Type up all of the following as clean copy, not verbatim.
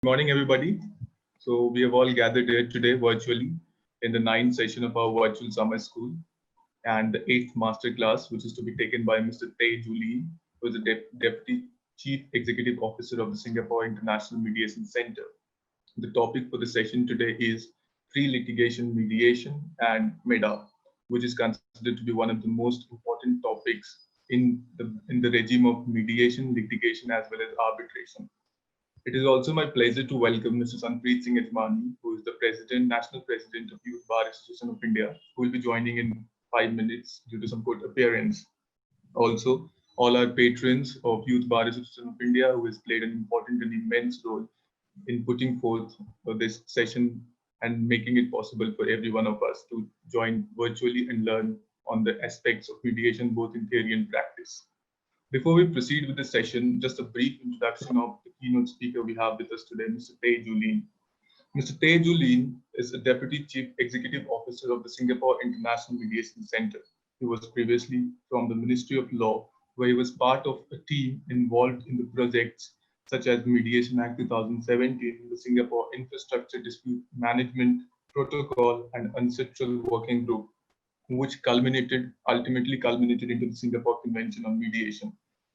Morning, everybody. So we have all gathered here today virtually in the 9th session of our virtual summer school and the 8th master class, which is to be taken by Mr. Tay Julin, who is the Deputy Chief Executive Officer of the Singapore International Mediation Center. The topic for the session today is Pre-litigation Mediation and Med-Arb, which is considered to be one of the most important topics in the regime of mediation, litigation, as well as arbitration. It is also my pleasure to welcome Mr. Sanpreet Singh Ajmani, who is the National President of Youth Bar Association of India, who will be joining in 5 minutes due to some court appearance. Also, all our patrons of Youth Bar Association of India, who has played an important and immense role in putting forth this session and making it possible for every one of us to join virtually and learn on the aspects of mediation, both in theory and practice. Before we proceed with the session, just a brief introduction of the keynote speaker we have with us today, Mr. Tay Julin. Mr. Tay Julin is a Deputy Chief Executive Officer of the Singapore International Mediation Center. He was previously from the Ministry of Law, where he was part of a team involved in the projects such as Mediation Act 2017, the Singapore Infrastructure Dispute Management Protocol and Ancestral Working Group, which ultimately culminated into the Singapore Convention on Mediation.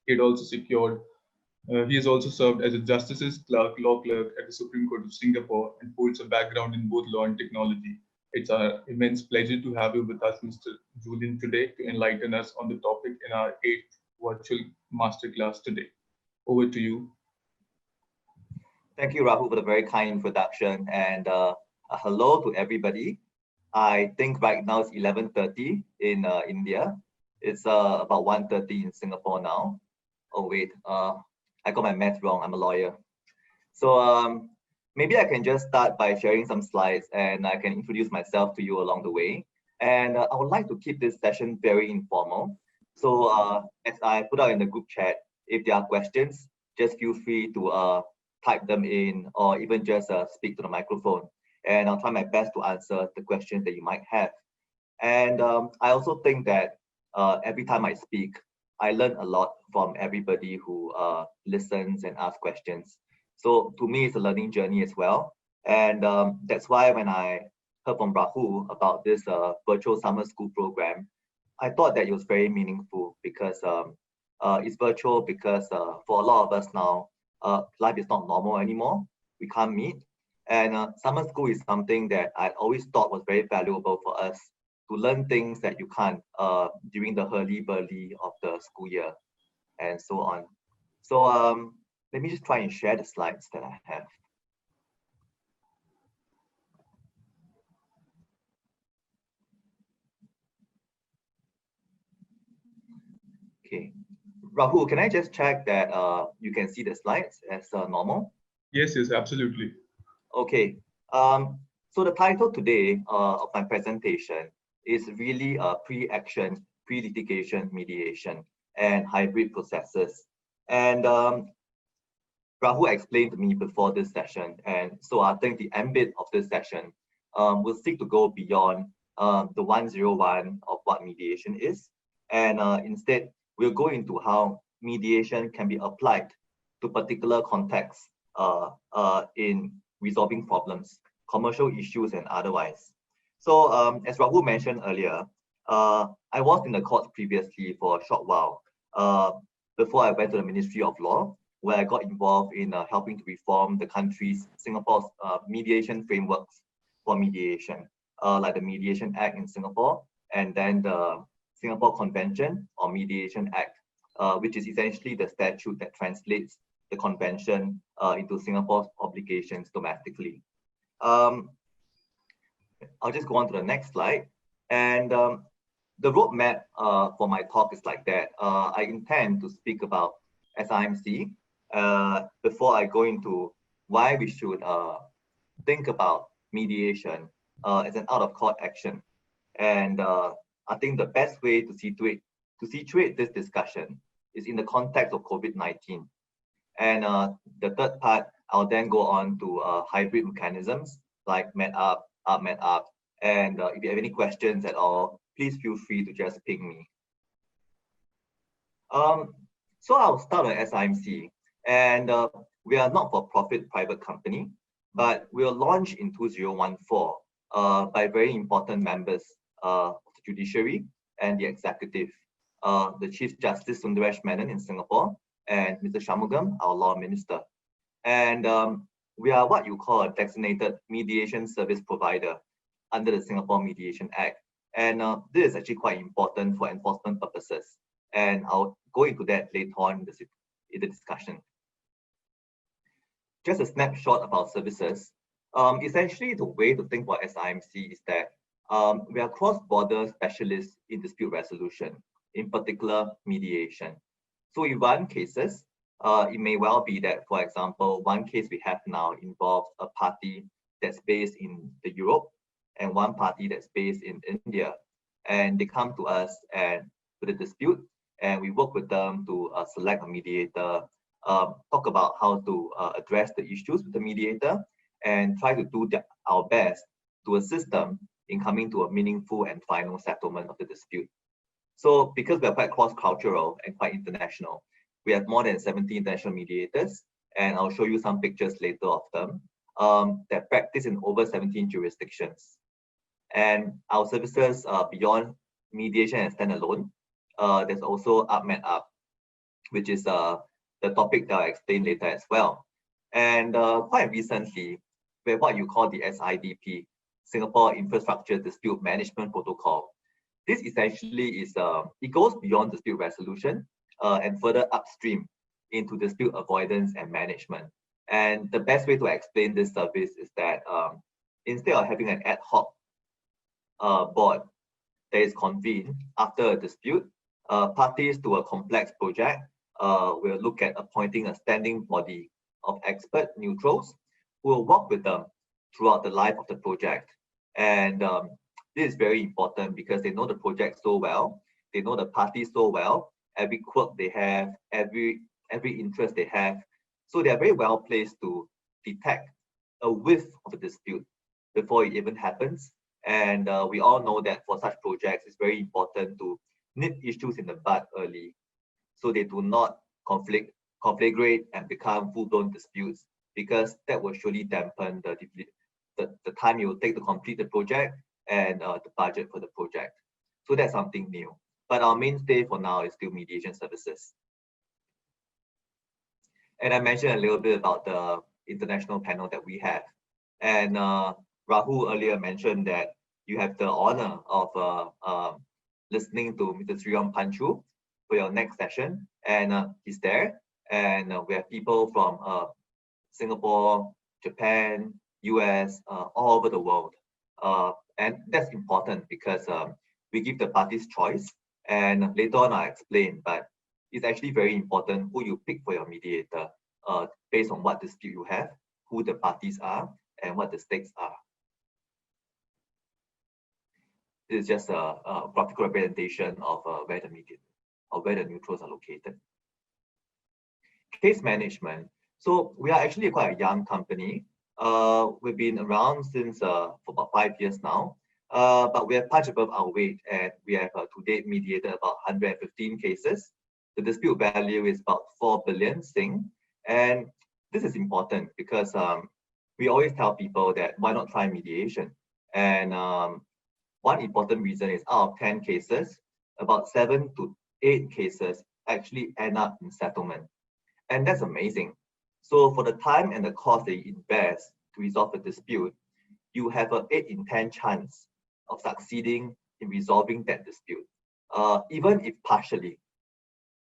He has also served as a Justice's Law Clerk at the Supreme Court of Singapore and holds a background in both law and technology. It's our immense pleasure to have you with us, Mr. Julin, today to enlighten us on the topic in our 8th virtual masterclass today. Over to you. Thank you, Rahul, for the very kind introduction, and hello to everybody. I think right now it's 11:30 in India. It's about 1:30 in Singapore now. Oh wait, I got my math wrong. I'm a lawyer. So maybe I can just start by sharing some slides and I can introduce myself to you along the way. And I would like to keep this session very informal. So as I put out in the group chat, if there are questions, just feel free to type them in or even just speak to the microphone. And I'll try my best to answer the questions that you might have. And I also think that every time I speak, I learn a lot from everybody who listens and asks questions. So to me, it's a learning journey as well. And that's why when I heard from Rahul about this virtual summer school program, I thought that it was very meaningful because it's virtual because for a lot of us now, life is not normal anymore. We can't meet. And summer school is something that I always thought was very valuable for us to learn things that you can't during the hurly-burly of the school year and so on. So let me just try and share the slides that I have. Okay, Rahul, can I just check that you can see the slides as normal? Yes, absolutely. Okay, so the title today of my presentation is really pre-action, pre-litigation mediation and hybrid processes. And Rahul explained to me before this session, and so I think the ambit of this session will seek to go beyond the 101 of what mediation is, and instead we'll go into how mediation can be applied to particular contexts in resolving problems, commercial issues and otherwise. So as Rahul mentioned earlier, I was in the courts previously for a short while before I went to the Ministry of Law, where I got involved in helping to reform the country's, Singapore's mediation frameworks for mediation, like the Mediation Act in Singapore, and then the Singapore Convention or Mediation Act, which is essentially the statute that translates the convention into Singapore's obligations domestically. I'll just go on to the next slide. And the roadmap for my talk is like that. I intend to speak about SIMC before I go into why we should think about mediation as an out-of-court action. And I think the best way to situate this discussion is in the context of COVID-19. And the third part, I'll then go on to hybrid mechanisms like Med-Arb, Med-Arb. And if you have any questions at all, please feel free to just ping me. So I'll start with SIMC. And we are not for profit private company, but we were launched in 2014 by very important members of the judiciary and the executive, the Chief Justice Sundaresh Menon in Singapore and Mr. Shanmugam, our law minister. And we are what you call a designated mediation service provider under the Singapore Mediation Act. And this is actually quite important for enforcement purposes. And I'll go into that later on in the discussion. Just a snapshot of our services. Essentially, the way to think about SIMC is that we are cross-border specialists in dispute resolution, in particular mediation. So we run cases. It may well be that, for example, one case we have now involves a party that's based in Europe and one party that's based in India. And they come to us and with a dispute, and we work with them to select a mediator, talk about how to address the issues with the mediator, and try to do our best to assist them in coming to a meaningful and final settlement of the dispute. So because we are quite cross-cultural and quite international, we have more than 70 international mediators, and I'll show you some pictures later of them, that practice in over 17 jurisdictions. And our services beyond mediation and standalone, there's also Med-Arb, which is the topic that I'll explain later as well. And quite recently, we have what you call the SIDP, Singapore Infrastructure Dispute Management Protocol. This essentially is, it goes beyond dispute resolution and further upstream into dispute avoidance and management. And the best way to explain this service is that instead of having an ad hoc board that is convened after a dispute, parties to a complex project will look at appointing a standing body of expert neutrals who will work with them throughout the life of the project. And this is very important because they know the project so well, they know the parties so well, every quirk they have, every interest they have. So they are very well placed to detect a whiff of a dispute before it even happens. And we all know that for such projects, it's very important to nip issues in the bud early, so they do not conflagrate and become full-blown disputes, because that will surely dampen the time it will take to complete the project and the budget for the project. So that's something new. But our mainstay for now is still mediation services. And I mentioned a little bit about the international panel that we have. And Rahul earlier mentioned that you have the honor of listening to Mr. Sriram Panchu for your next session. And he's there. And we have people from Singapore, Japan, US, all over the world. And that's important because we give the parties choice. And later on, I'll explain, but it's actually very important who you pick for your mediator based on what dispute you have, who the parties are, and what the stakes are. This is just a graphical representation of where the mediator or where the neutrals are located. Case management. So we are actually quite a young company. We've been around since for about 5 years now, but we have punched above our weight, and we have to date mediated about 115 cases. The dispute value is about 4 billion Singh, and this is important because we always tell people that why not try mediation? And one important reason is out of 10 cases, about 7 to 8 cases actually end up in settlement, and that's amazing. So for the time and the cost that you invest to resolve a dispute, you have an 8 in 10 chance of succeeding in resolving that dispute, even if partially.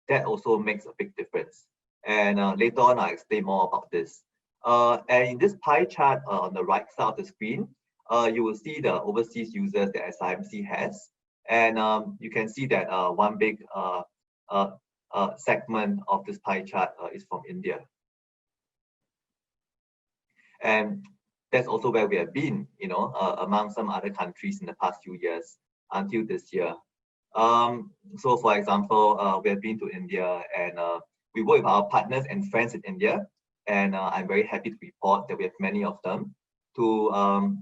That also makes a big difference. And later on, I'll explain more about this. And in this pie chart on the right side of the screen, you will see the overseas users that SIMC has. And you can see that one big segment of this pie chart is from India. And that's also where we have been, you know, among some other countries in the past few years until this year. So for example, we have been to India, and we work with our partners and friends in India. And I'm very happy to report that we have many of them to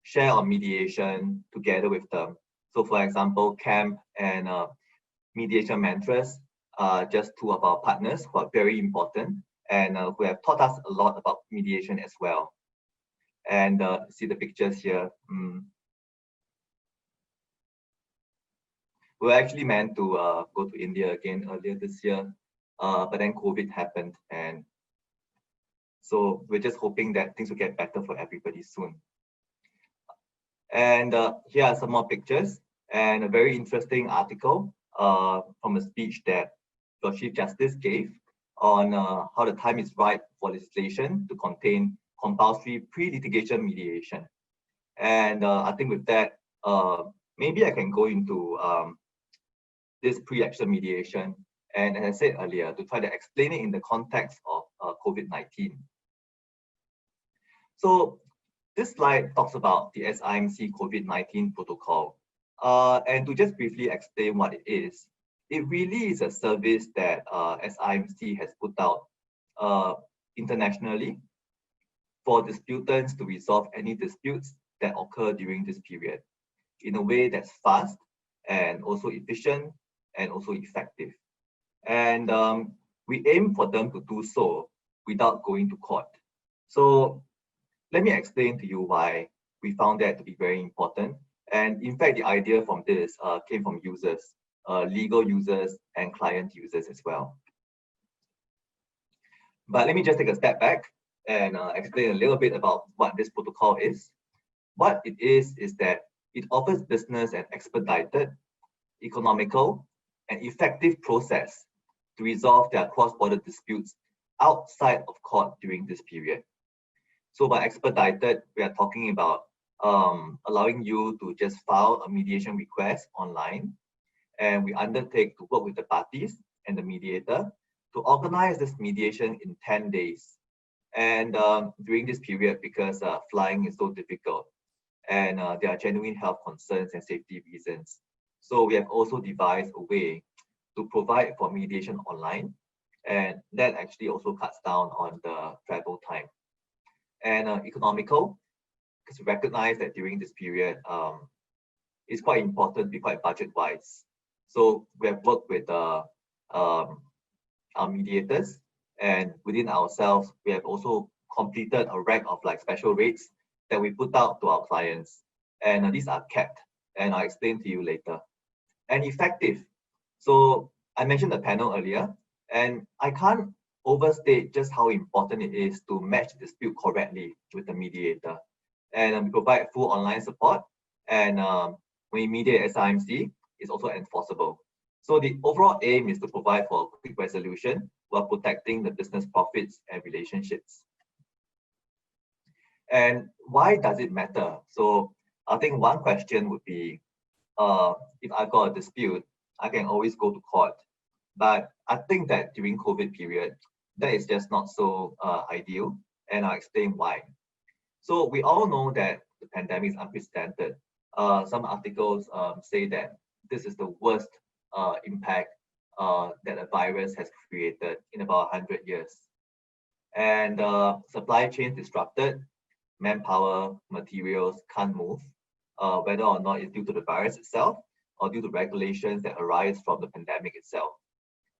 share on mediation together with them. So for example, CAMP and Mediation Mantras are just two of our partners who are very important. and who have taught us a lot about mediation as well. And see the pictures here. We were actually meant to go to India again earlier this year, but then COVID happened, and so we're just hoping that things will get better for everybody soon. And here are some more pictures and a very interesting article from a speech that the Chief Justice gave on how the time is right for legislation to contain compulsory pre-litigation mediation. And I think with that, maybe I can go into this pre-action mediation, and as I said earlier, to try to explain it in the context of COVID-19. So this slide talks about the SIMC COVID-19 protocol. And to just briefly explain what it is, it really is a service that SIMC has put out internationally for disputants to resolve any disputes that occur during this period in a way that's fast and also efficient and also effective. And we aim for them to do so without going to court. So let me explain to you why we found that to be very important. And in fact, the idea from this came from users, legal users and client users as well. But let me just take a step back and explain a little bit about what this protocol is. What it is that it offers business an expedited, economical, and effective process to resolve their cross-border disputes outside of court during this period. So by expedited, we are talking about allowing you to just file a mediation request online, and we undertake to work with the parties and the mediator to organize this mediation in 10 days. And during this period, because flying is so difficult and there are genuine health concerns and safety reasons. So we have also devised a way to provide for mediation online, and that actually also cuts down on the travel time. And economical, because we recognize that during this period, it's quite important to be quite budget-wise. So we have worked with our mediators, and within ourselves, we have also completed a rack of like special rates that we put out to our clients. And these are kept, and I'll explain to you later. And effective. So I mentioned the panel earlier, and I can't overstate just how important it is to match the dispute correctly with the mediator. And we provide full online support, and when we mediate SIMC, it's also enforceable. So the overall aim is to provide for a quick resolution while protecting the business profits and relationships. And why does it matter? So I think one question would be, if I've got a dispute, I can always go to court. But I think that during COVID period, that is just not so ideal, and I'll explain why. So we all know that the pandemic is unprecedented. Some articles say that this is the worst impact that a virus has created in about 100 years. And supply chains disrupted, manpower, materials can't move, whether or not it's due to the virus itself or due to regulations that arise from the pandemic itself.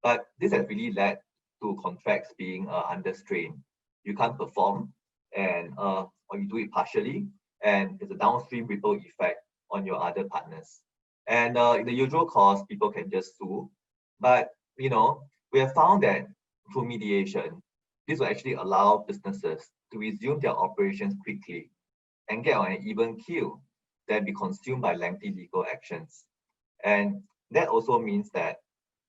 But this has really led to contracts being under strain. You can't perform, and or you do it partially, and there's a downstream ripple effect on your other partners. And in the usual course, people can just sue. But we have found that through mediation, this will actually allow businesses to resume their operations quickly and get on an even keel than be consumed by lengthy legal actions. And that also means that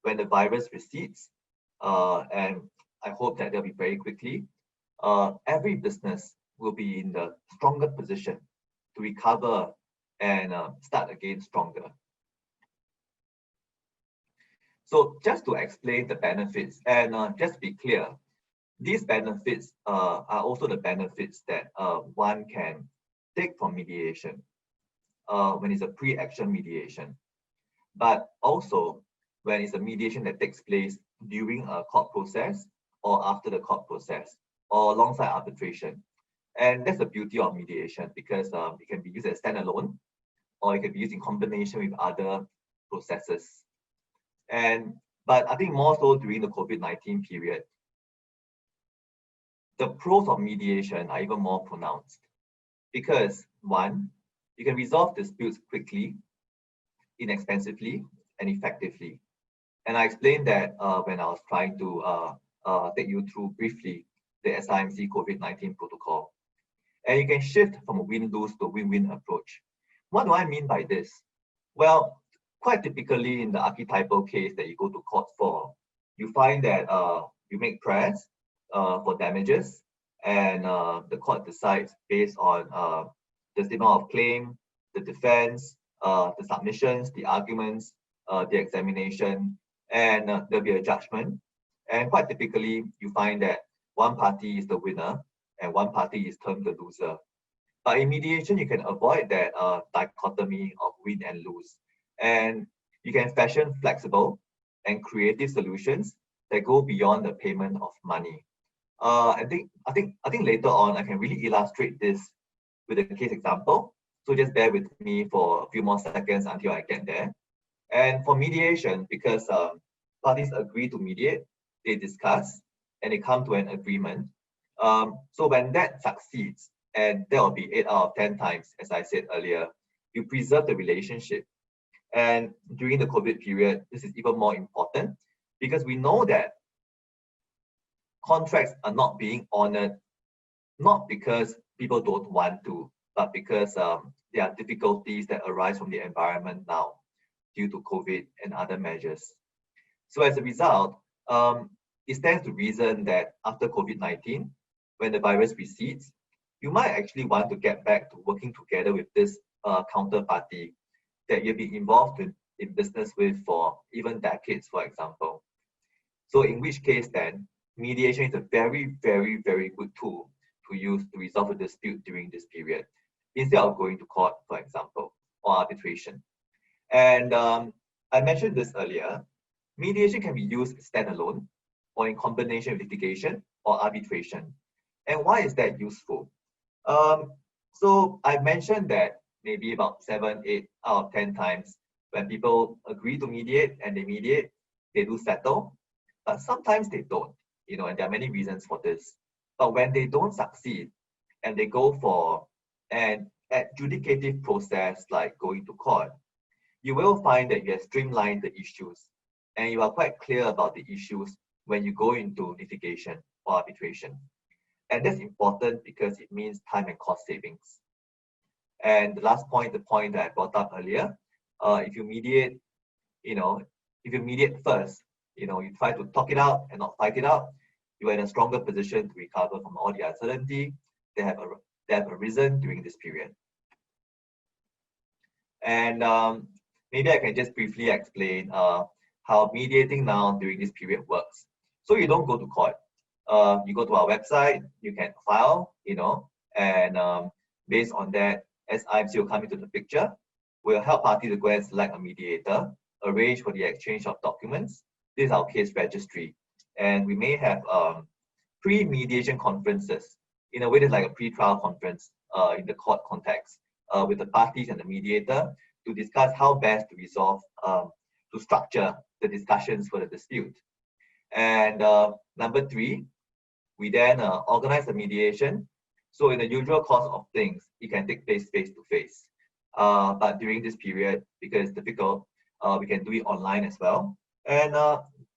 when the virus recedes, and I hope that they'll be very quickly, every business will be in the stronger position to recover and start again stronger. So just to explain the benefits, and just to be clear, these benefits are also the benefits that one can take from mediation when it's a pre-action mediation, but also when it's a mediation that takes place during a court process or after the court process or alongside arbitration. And that's the beauty of mediation, because it can be used as standalone or it can be used in combination with other processes. But I think more so during the COVID-19 period, the pros of mediation are even more pronounced because one, you can resolve disputes quickly, inexpensively, and effectively. And I explained that when I was trying to take you through briefly the SIMC COVID-19 protocol. And you can shift from a win-lose to a win-win approach. What do I mean by this? Well, quite typically in the archetypal case that you go to court for, you find that you make prayers for damages, and the court decides based on the statement of claim, the defense, the submissions, the arguments, the examination, and there'll be a judgment. And quite typically, you find that one party is the winner and one party is termed the loser. But in mediation, you can avoid that dichotomy of win and lose. And you can fashion flexible and creative solutions that go beyond the payment of money. I think later on I can really illustrate this with a case example. So just bear with me for a few more seconds until I get there. And for mediation, because parties agree to mediate, they discuss and they come to an agreement. So when that succeeds, and that will be 8 out of 10 times, as I said earlier, you preserve the relationship. And during the COVID period, this is even more important because we know that contracts are not being honored, not because people don't want to, but because there are difficulties that arise from the environment now due to COVID and other measures. So as a result, it stands to reason that after COVID-19, when the virus recedes, you might actually want to get back to working together with this counterparty that you've been involved in business with for even decades, for example. So in which case then, mediation is a very, very, very good tool to use to resolve a dispute during this period, instead of going to court, for example, or arbitration. And I mentioned this earlier, mediation can be used standalone or in combination with litigation or arbitration. And why is that useful? So I mentioned that maybe about 7, 8 out of 10 times when people agree to mediate and they mediate, they do settle, but sometimes they don't, and there are many reasons for this. But when they don't succeed and they go for an adjudicative process like going to court, you will find that you have streamlined the issues and you are quite clear about the issues when you go into litigation or arbitration. And that's important because it means time and cost savings. And the last point, the point that I brought up earlier, if you mediate, if you mediate first, you try to talk it out and not fight it out, you are in a stronger position to recover from all the uncertainty that have arisen during this period. And maybe I can just briefly explain how mediating now during this period works. So you don't go to court. You go to our website, you can file, and based on that, SIMC will come into the picture. We'll help parties to go and select a mediator, arrange for the exchange of documents. This is our case registry. And we may have pre-mediation conferences. In a way, it's like a pre-trial conference in the court context with the parties and the mediator to discuss how best to resolve, to structure the discussions for the dispute. And number 3, we then organize the mediation. So in the usual course of things, it can take place face-to-face. But during this period, because it's difficult, we can do it online as well. And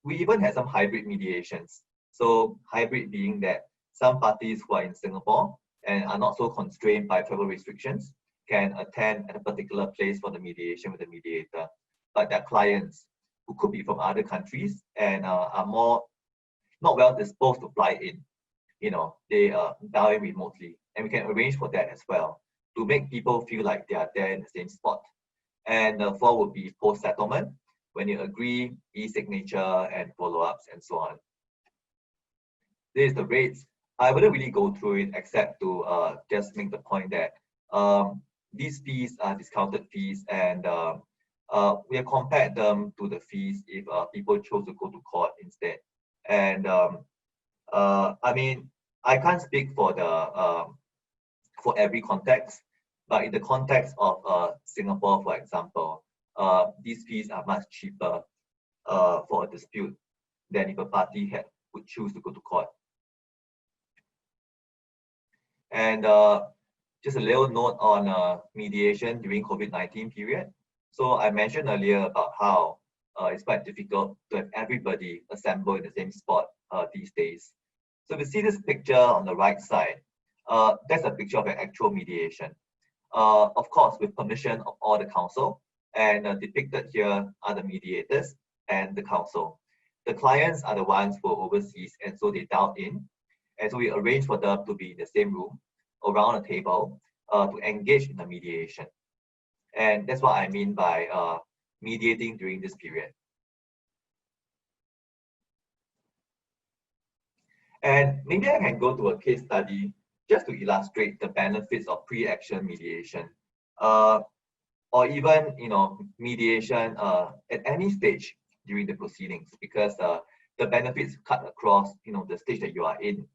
we even had some hybrid mediations. So hybrid being that some parties who are in Singapore and are not so constrained by travel restrictions can attend at a particular place for the mediation with the mediator. But their clients who could be from other countries and are more not well disposed to fly in, they dial in remotely. And we can arrange for that as well to make people feel like they are there in the same spot. And the 4 would be post-settlement, when you agree, e-signature and follow-ups and so on. This is the rates. I wouldn't really go through it except to just make the point that these fees are discounted fees, and we have compared them to the fees if people chose to go to court instead. And I mean, I can't speak for the for every context, but in the context of Singapore, for example, these fees are much cheaper for a dispute than if a party would choose to go to court. And just a little note on mediation during COVID-19 period. So I mentioned earlier about how it's quite difficult to have everybody assemble in the same spot these days. So if you see this picture on the right side, that's a picture of an actual mediation. Of course, with permission of all the counsel, and depicted here are the mediators and the counsel. The clients are the ones who are overseas, and so they dialed in. And so we arranged for them to be in the same room, around a table, to engage in the mediation. And that's what I mean by mediating during this period. And maybe I can go to a case study just to illustrate the benefits of pre-action mediation, or even mediation at any stage during the proceedings, because the benefits cut across the stage that you are in.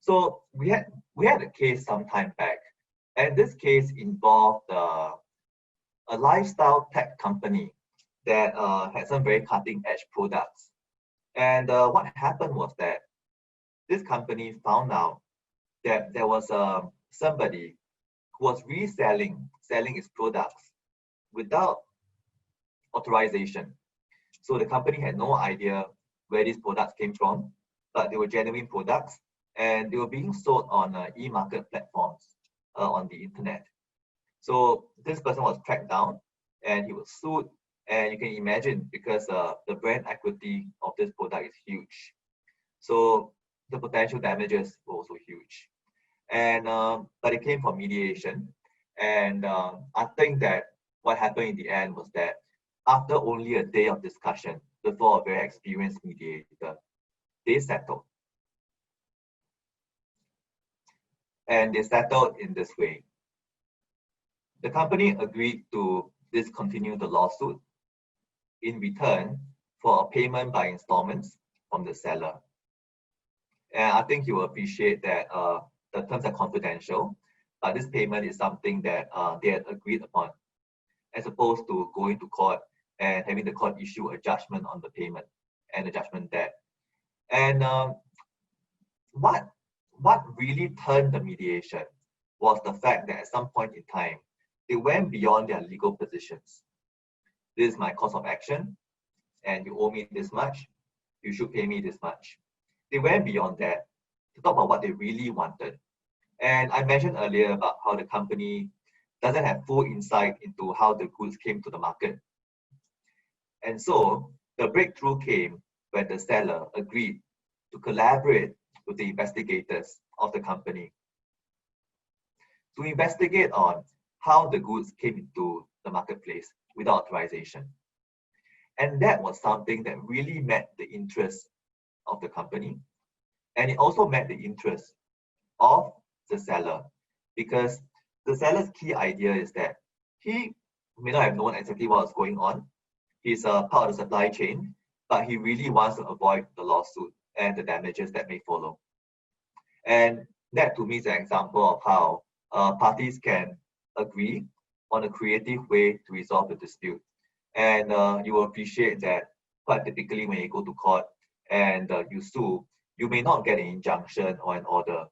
So we had a case some time back, and this case involved a lifestyle tech company that had some very cutting edge products. And what happened was that this company found out that there was somebody who was selling its products without authorization. So the company had no idea where these products came from, but they were genuine products, and they were being sold on e-market platforms on the internet. So this person was tracked down and he was sued, and you can imagine, because the brand equity of this product is huge. So the potential damages were also huge. And but it came from mediation. And I think that what happened in the end was that after only a day of discussion before a very experienced mediator, they settled. And they settled in this way. The company agreed to discontinue the lawsuit in return for a payment by installments from the seller. And I think you will appreciate that the terms are confidential, but this payment is something that they had agreed upon, as opposed to going to court and having the court issue a judgment on the payment and the judgment debt. And what really turned the mediation was the fact that at some point in time, they went beyond their legal positions. This is my course of action, and you owe me this much, you should pay me this much. They went beyond that to talk about what they really wanted. And I mentioned earlier about how the company doesn't have full insight into how the goods came to the market. And so the breakthrough came when the seller agreed to collaborate with the investigators of the company to investigate on how the goods came into the marketplace without authorization. And that was something that really met the interest of the company. And it also met the interest of the seller, because the seller's key idea is that he may not have known exactly what was going on. He's a part of the supply chain, but he really wants to avoid the lawsuit and the damages that may follow. And that to me is an example of how parties can agree on a creative way to resolve the dispute. And you will appreciate that quite typically when you go to court and you sue, you may not get an injunction or an order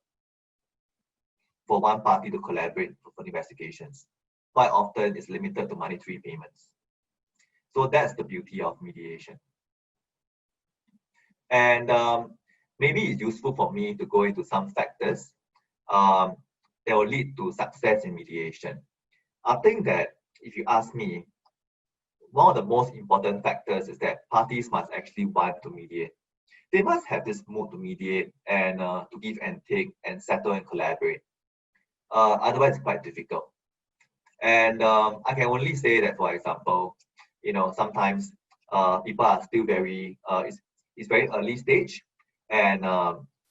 for one party to collaborate for investigations. Quite often it's limited to monetary payments. So that's the beauty of mediation. And maybe it's useful for me to go into some factors that will lead to success in mediation. I think that if you ask me, one of the most important factors is that parties must actually want to mediate. They must have this mood to mediate and to give and take and settle and collaborate. Otherwise, it's quite difficult. And I can only say that, for example, sometimes people are still very, it's very early stage, and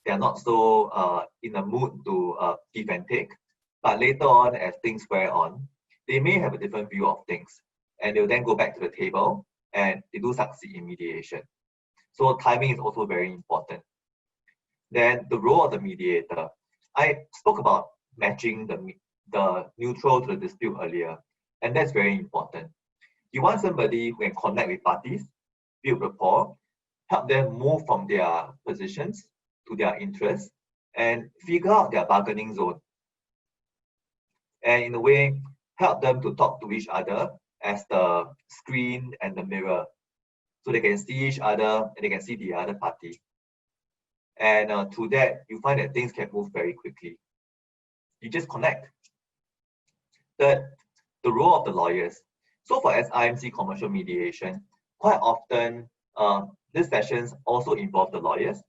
they're not so in the mood to give and take. But later on, as things wear on, they may have a different view of things, and they'll then go back to the table and they do succeed in mediation. So timing is also very important. Then the role of the mediator. I spoke about matching the neutral to the dispute earlier, and that's very important. You want somebody who can connect with parties, build rapport, help them move from their positions to their interests, and figure out their bargaining zone. And in a way, help them to talk to each other as the screen and the mirror. So they can see each other and they can see the other party. And through that, you find that things can move very quickly. You just connect. The role of the lawyers. So for SIMC commercial mediation, quite often, these sessions also involve the lawyers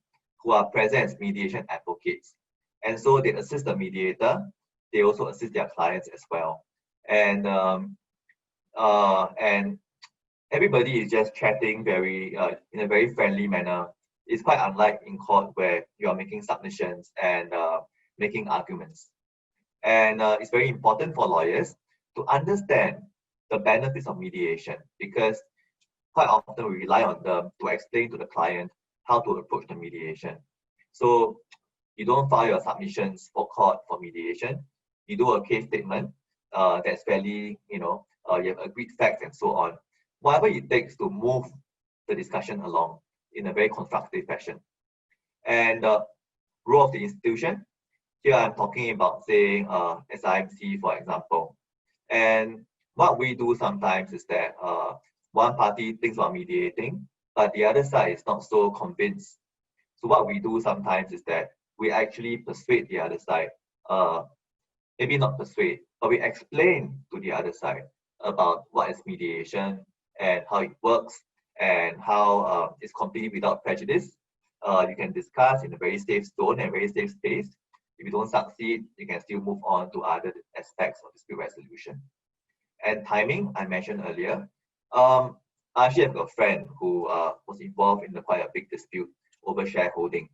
who are present as mediation advocates. And so they assist the mediator. They also assist their clients as well. And everybody is just chatting very in a very friendly manner. It's quite unlike in court where you are making submissions and making arguments. And it's very important for lawyers to understand the benefits of mediation, because quite often we rely on them to explain to the client how to approach the mediation. So you don't file your submissions for court for mediation. You do a case statement that's fairly, you have agreed facts and so on. Whatever it takes to move the discussion along in a very constructive fashion. And role of the institution. Here I'm talking about, say, SIMC, for example. And what we do sometimes is that one party thinks about mediating, but the other side is not so convinced. So what we do sometimes is that we actually persuade the other side. Maybe not persuade, but we explain to the other side about what is mediation and how it works and how it's completely without prejudice. You can discuss in a very safe zone and very safe space. If you don't succeed, you can still move on to other aspects of dispute resolution. And timing, I mentioned earlier. I actually have a friend who was involved in quite a big dispute over shareholding.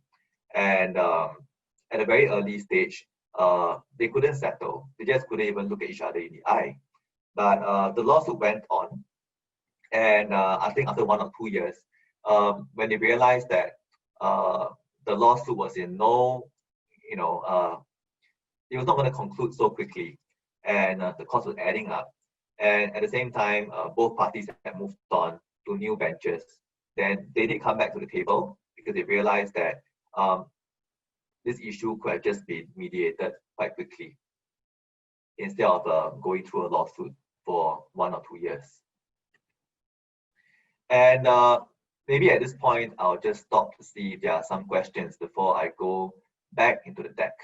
And at a very early stage, they couldn't settle. They just couldn't even look at each other in the eye. But the lawsuit went on. And I think after 1 or 2 years, when they realized that the lawsuit was in no, it was not going to conclude so quickly, and the cost was adding up. And at the same time, both parties had moved on to new benches. Then they did come back to the table because they realized that this issue could have just been mediated quite quickly instead of going through a lawsuit for 1 or 2 years. And maybe at this point, I'll just stop to see if there are some questions before I go back into the deck.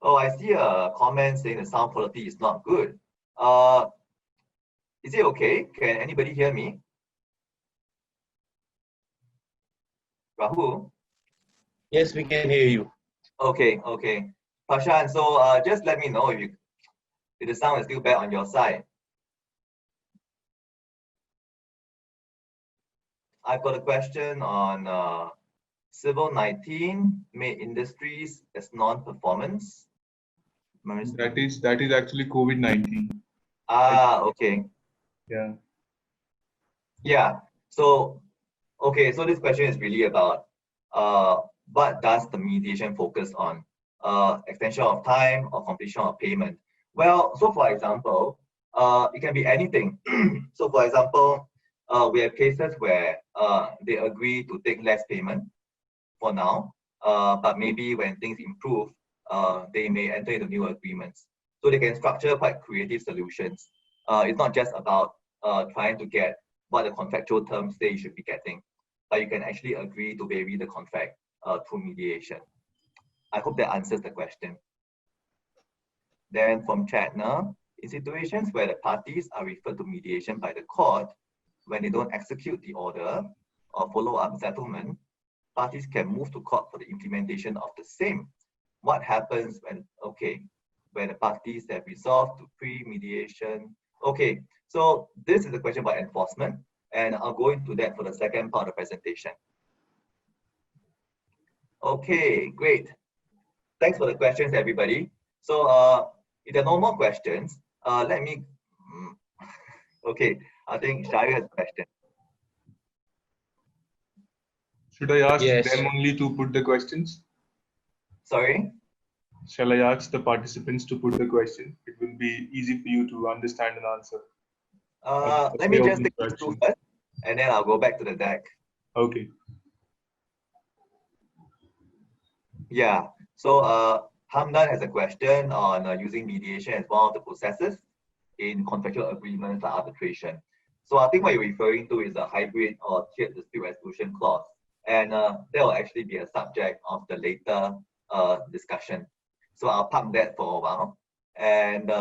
Oh, I see a comment saying the sound quality is not good. Is it okay? Can anybody hear me? Rahul? Yes, we can hear you. Okay. Pashan, so just let me know if the sound is still bad on your side. I've got a question on Civil 19 made industries as non-performance. That is actually COVID-19. Okay. Yeah. So, okay. So this question is really about what does the mediation focus on? Extension of time or completion of payment? Well, so for example, it can be anything. So for example, we have cases where they agree to take less payment for now, but maybe when things improve, they may enter into new agreements. So they can structure quite creative solutions. It's not just about trying to get what the contractual terms say you should be getting, but you can actually agree to vary the contract through mediation. I hope that answers the question. Then from Chatner, in situations where the parties are referred to mediation by the court, when they don't execute the order or follow up settlement, parties can move to court for the implementation of the same. What happens when the parties have resolved to pre-mediation? Okay, so this is a question about enforcement, and I'll go into that for the second part of the presentation. Okay, great. Thanks for the questions, everybody. So if there are no more questions, let me, okay, I think Shari has a question. Should I ask them only to put the questions? Sorry? Shall I ask the participants to put the question? It will be easy for you to understand and answer. Let me just take this through first, and then I'll go back to the deck. Okay. Yeah. So Hamdan has a question on using mediation as one of the processes in contractual agreements like arbitration. So I think what you're referring to is a hybrid or tiered dispute resolution clause. And that will actually be a subject of the later discussion. So I'll park that for a while. And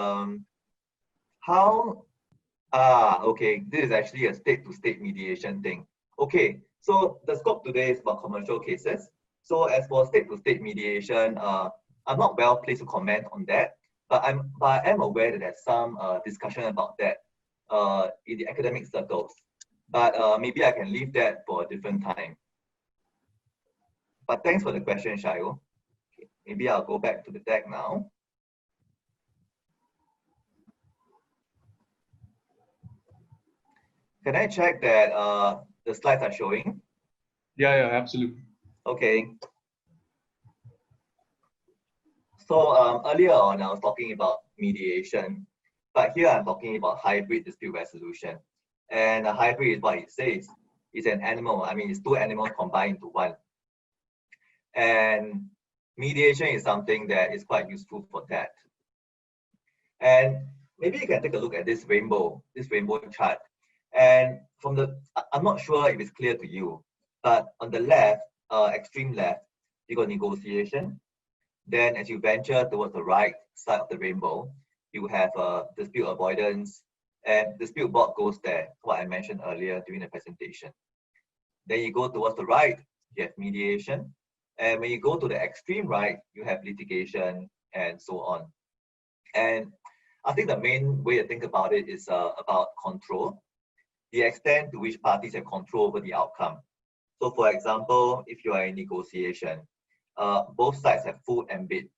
okay, this is actually a state-to-state mediation thing. Okay, so the scope today is about commercial cases. So as for state-to-state mediation, I'm not well placed to comment on that, but I am aware that there's some discussion about that in the academic circles. But maybe I can leave that for a different time. But thanks for the question, Shayo. Okay, maybe I'll go back to the deck now. Can I check that the slides are showing? Yeah, absolutely. Okay. So earlier on, I was talking about mediation, but here I'm talking about hybrid dispute resolution. And a hybrid is what it says. It's an animal. I mean, it's two animals combined into one. And mediation is something that is quite useful for that. And maybe you can take a look at this rainbow chart. And I'm not sure if it's clear to you, but on the left, extreme left, you got negotiation. Then as you venture towards the right side of the rainbow, you have dispute avoidance, and dispute board goes there, what I mentioned earlier during the presentation. Then you go towards the right, you have mediation. And when you go to the extreme right, you have litigation and so on. And I think the main way to think about it is about control, the extent to which parties have control over the outcome. So for example, if you are in negotiation, both sides have full ambit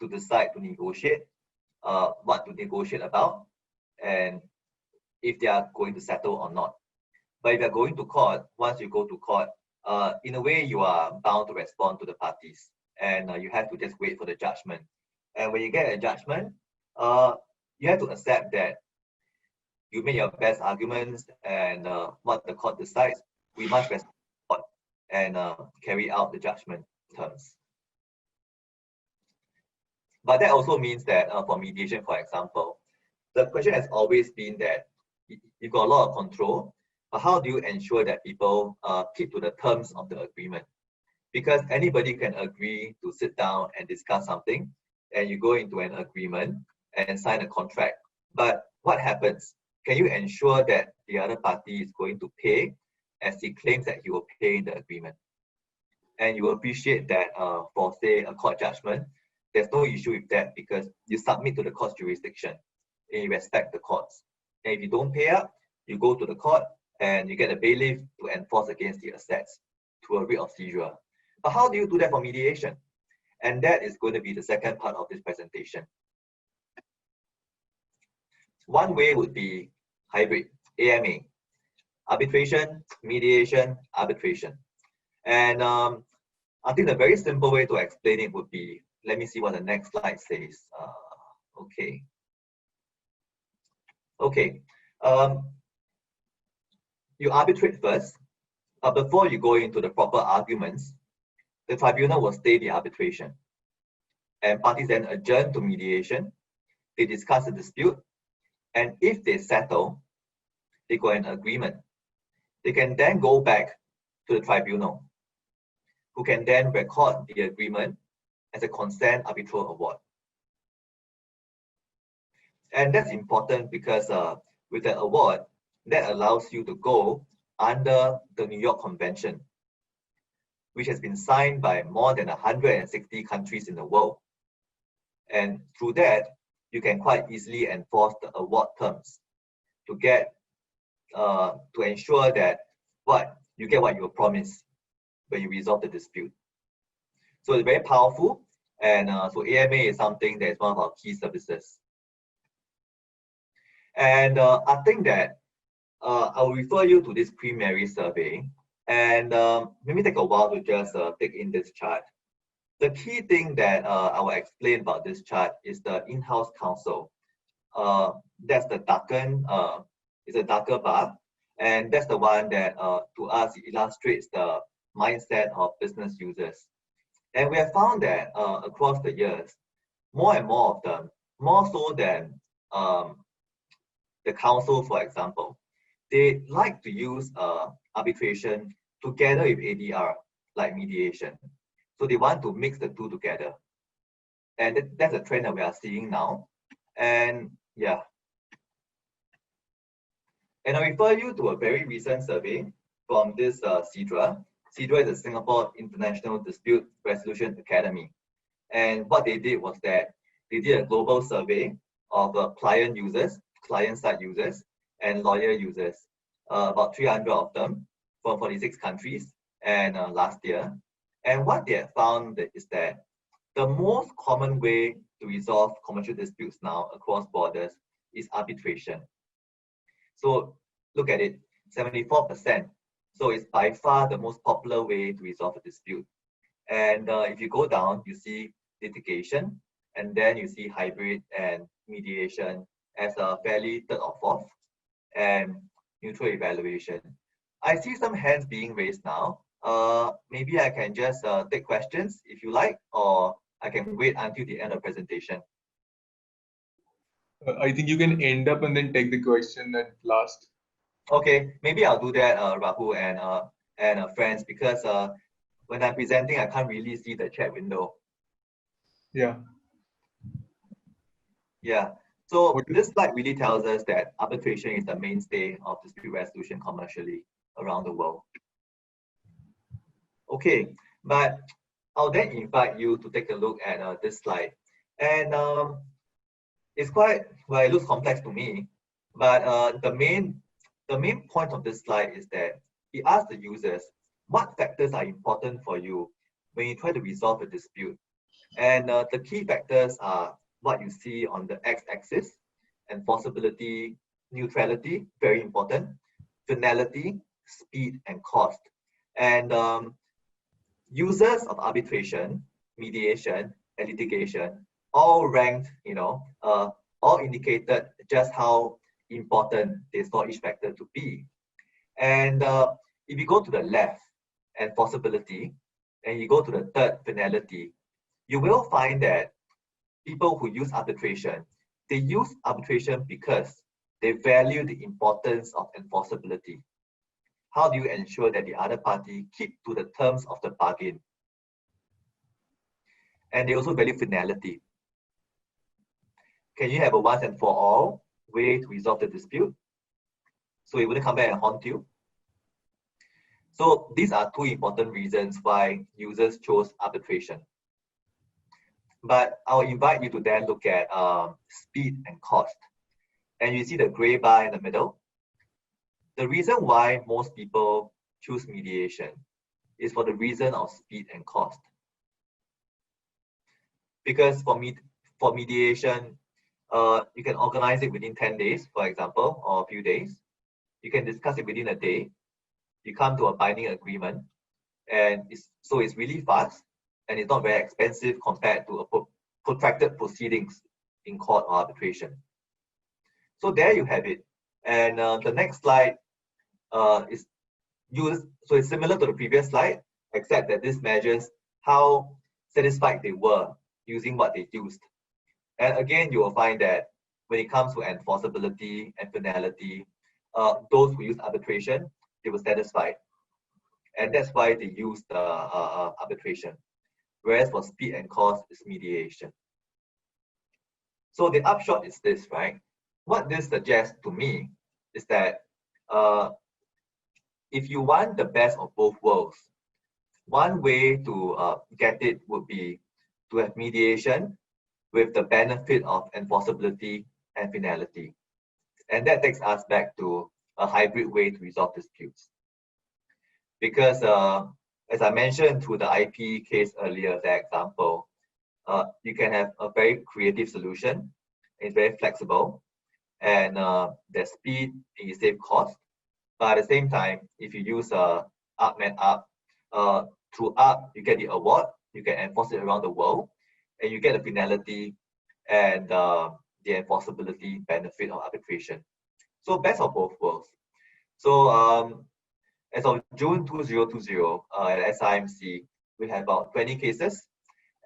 to decide to negotiate, what to negotiate about, and if they are going to settle or not. But if you're going to court, once you go to court, in a way you are bound to respond to the parties, and you have to just wait for the judgment. And when you get a judgment, you have to accept that you make your best arguments, and what the court decides, we must respond and carry out the judgment terms. But that also means that for mediation, for example, the question has always been that you've got a lot of control, but how do you ensure that people keep to the terms of the agreement? Because anybody can agree to sit down and discuss something, and you go into an agreement and sign a contract. But what happens? Can you ensure that the other party is going to pay as he claims that he will pay in the agreement? And you appreciate that for, say, a court judgment, there's no issue with that because you submit to the court's jurisdiction and you respect the courts. And if you don't pay up, you go to the court and you get a bailiff to enforce against the assets to a writ of seizure. But how do you do that for mediation? And that is going to be the second part of this presentation. One way would be hybrid, AMA, arbitration, mediation, arbitration. And I think the very simple way to explain it would be, let me see what the next slide says. Okay. You arbitrate first, but before you go into the proper arguments, the tribunal will stay the arbitration. And parties then adjourn to mediation, they discuss the dispute, and if they settle, they go an agreement. They can then go back to the tribunal, who can then record the agreement as a consent arbitral award. And that's important because with the award, that allows you to go under the New York Convention, which has been signed by more than 160 countries in the world. And through that, you can quite easily enforce the award terms to get to ensure that you get what you were promised when you resolve the dispute. So it's very powerful, and so AMA is something that is one of our key services. And I think that I'll refer you to this pre-marriage survey, and let me take a while to just take in this chart. The key thing that I will explain about this chart is the in-house counsel. That's the darkened, it's a darker bar, and that's the one that to us illustrates the mindset of business users. And we have found that across the years, more and more of them, more so than the council, for example, they like to use arbitration together with ADR, like mediation. So they want to mix the two together. And that's a trend that we are seeing now. And yeah. And I refer you to a very recent survey from this SIDRA. SIDRA is the Singapore International Dispute Resolution Academy. And what they did was that they did a global survey of client users, client-side users, and lawyer users, about 300 of them from 46 countries and last year. And what they have found is that the most common way to resolve commercial disputes now across borders is arbitration. So look at it, 74%. So it's by far the most popular way to resolve a dispute. And if you go down, you see litigation, and then you see hybrid and mediation as a fairly third or fourth, and neutral evaluation. I see some hands being raised now. Maybe I can just take questions if you like, or I can wait until the end of the presentation. I think you can end up and then take the question at last. Okay, maybe I'll do that, Rahul and friends, because when I'm presenting, I can't really see the chat window. Yeah. Yeah. So this slide really tells us that arbitration is the mainstay of dispute resolution commercially around the world. Okay, but I'll then invite you to take a look at this slide. And it's quite, well, it looks complex to me, but the main point of this slide is that it asks the users what factors are important for you when you try to resolve a dispute. And the key factors are what you see on the x-axis: enforceability, neutrality, very important, finality, speed, and cost. And users of arbitration, mediation, and litigation all ranked, all indicated just how important they saw each factor to be. And if you go to the left, enforceability, and you go to the third, finality, you will find that people who use arbitration, they use arbitration because they value the importance of enforceability. How do you ensure that the other party keep to the terms of the bargain? And they also value finality. Can you have a once and for all way to resolve the dispute, so it wouldn't come back and haunt you? So these are two important reasons why users chose arbitration. But I'll invite you to then look at speed and cost. And you see the gray bar in the middle. The reason why most people choose mediation is for the reason of speed and cost. Because for mediation, you can organize it within 10 days, for example, or a few days. You can discuss it within a day. You come to a binding agreement, and so it's really fast, and it's not very expensive compared to a protracted proceedings in court or arbitration. So there you have it. And the next slide is used. So it's similar to the previous slide, except that this measures how satisfied they were using what they used. And again, you will find that when it comes to enforceability and finality, those who use arbitration, they were satisfied. And that's why they used arbitration. Whereas for speed and cost, is mediation. So the upshot is this, right? What this suggests to me is that if you want the best of both worlds, one way to get it would be to have mediation with the benefit of enforceability and finality. And that takes us back to a hybrid way to resolve disputes. Because as I mentioned to the IP case earlier, that example, you can have a very creative solution. It's very flexible, and there's speed and you save cost. But at the same time, if you use Up Man Up, through Up, you get the award, you can enforce it around the world, and you get the finality and the enforceability benefit of arbitration. So best of both worlds. So as of June 2020 at SIMC, we have about 20 cases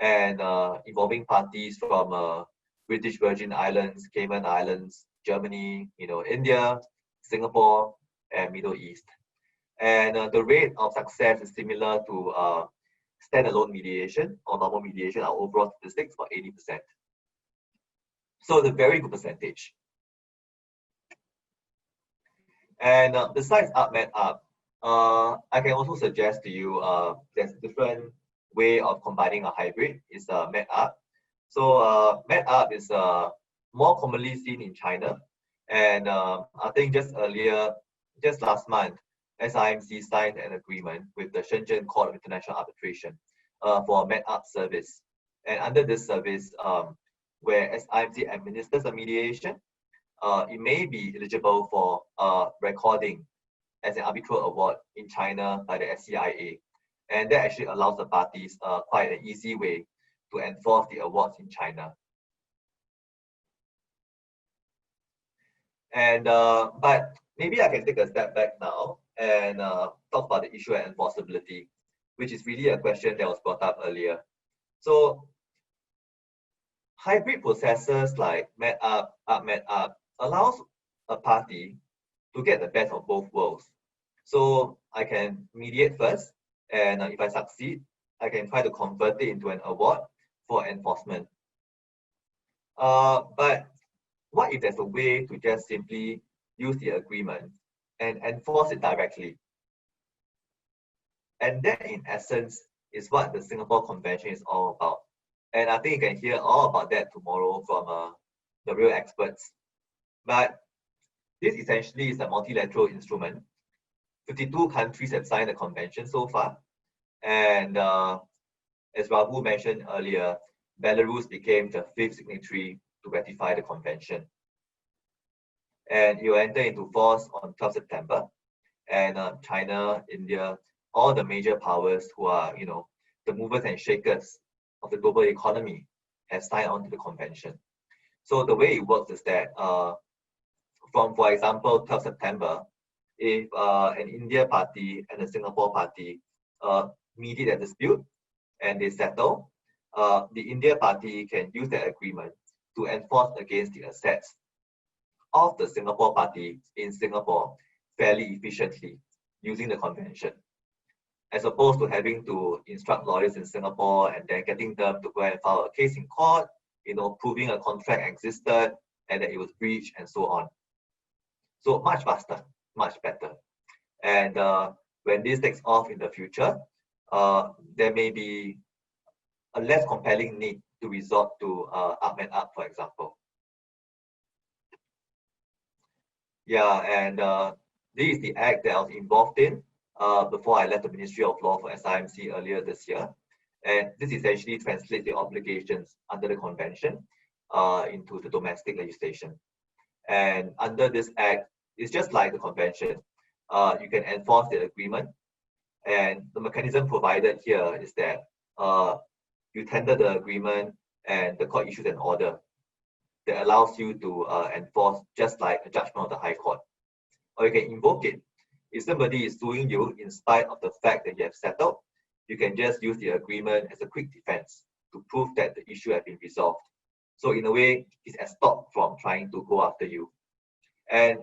and involving parties from British Virgin Islands, Cayman Islands, Germany, India, Singapore, and Middle East. And the rate of success is similar to standalone mediation or normal mediation. Our overall statistics for 80%. So it's a very good percentage. And besides Med-Arb, I can also suggest to you there's a different way of combining a hybrid. It's Med-Arb. So Med-Arb is more commonly seen in China. And I think just last month, SIMC signed an agreement with the Shenzhen Court of International Arbitration for a Med-Arb service. And under this service, where SIMC administers a mediation, it may be eligible for recording as an arbitral award in China by the SCIA. And that actually allows the parties quite an easy way to enforce the awards in China. And but maybe I can take a step back now and talk about the issue of enforceability, which is really a question that was brought up earlier. So hybrid processes like Med-Arb, Med-Arb allows a party to get the best of both worlds. So I can mediate first, and if I succeed, I can try to convert it into an award for enforcement. But what if there's a way to just simply use the agreement and enforce it directly? And that, in essence, is what the Singapore Convention is all about. And I think you can hear all about that tomorrow from the real experts. But this essentially is a multilateral instrument. 52 countries have signed the convention so far. And as Rahul mentioned earlier, Belarus became the 5th signatory to ratify the convention. And it will enter into force on 12 September. And China, India, all the major powers who are, the movers and shakers of the global economy have signed on to the convention. So the way it works is that from, for example, 12 September, if an India party and a Singapore party mediate a dispute and they settle, the India party can use that agreement to enforce against the assets of the Singapore party in Singapore fairly efficiently using the convention, as opposed to having to instruct lawyers in Singapore and then getting them to go and file a case in court, proving a contract existed and that it was breached and so on. So much faster, much better. And when this takes off in the future, there may be a less compelling need to resort to Med-Arb, for example. Yeah, and this is the act that I was involved in before I left the Ministry of Law for SIMC earlier this year. And this essentially translates the obligations under the convention into the domestic legislation. And under this act, it's just like the convention. You can enforce the agreement. And the mechanism provided here is that you tender the agreement and the court issues an order that allows you to enforce just like a judgment of the High Court. Or you can invoke it. If somebody is suing you in spite of the fact that you have settled, you can just use the agreement as a quick defense to prove that the issue has been resolved. So in a way, it's a stop from trying to go after you. And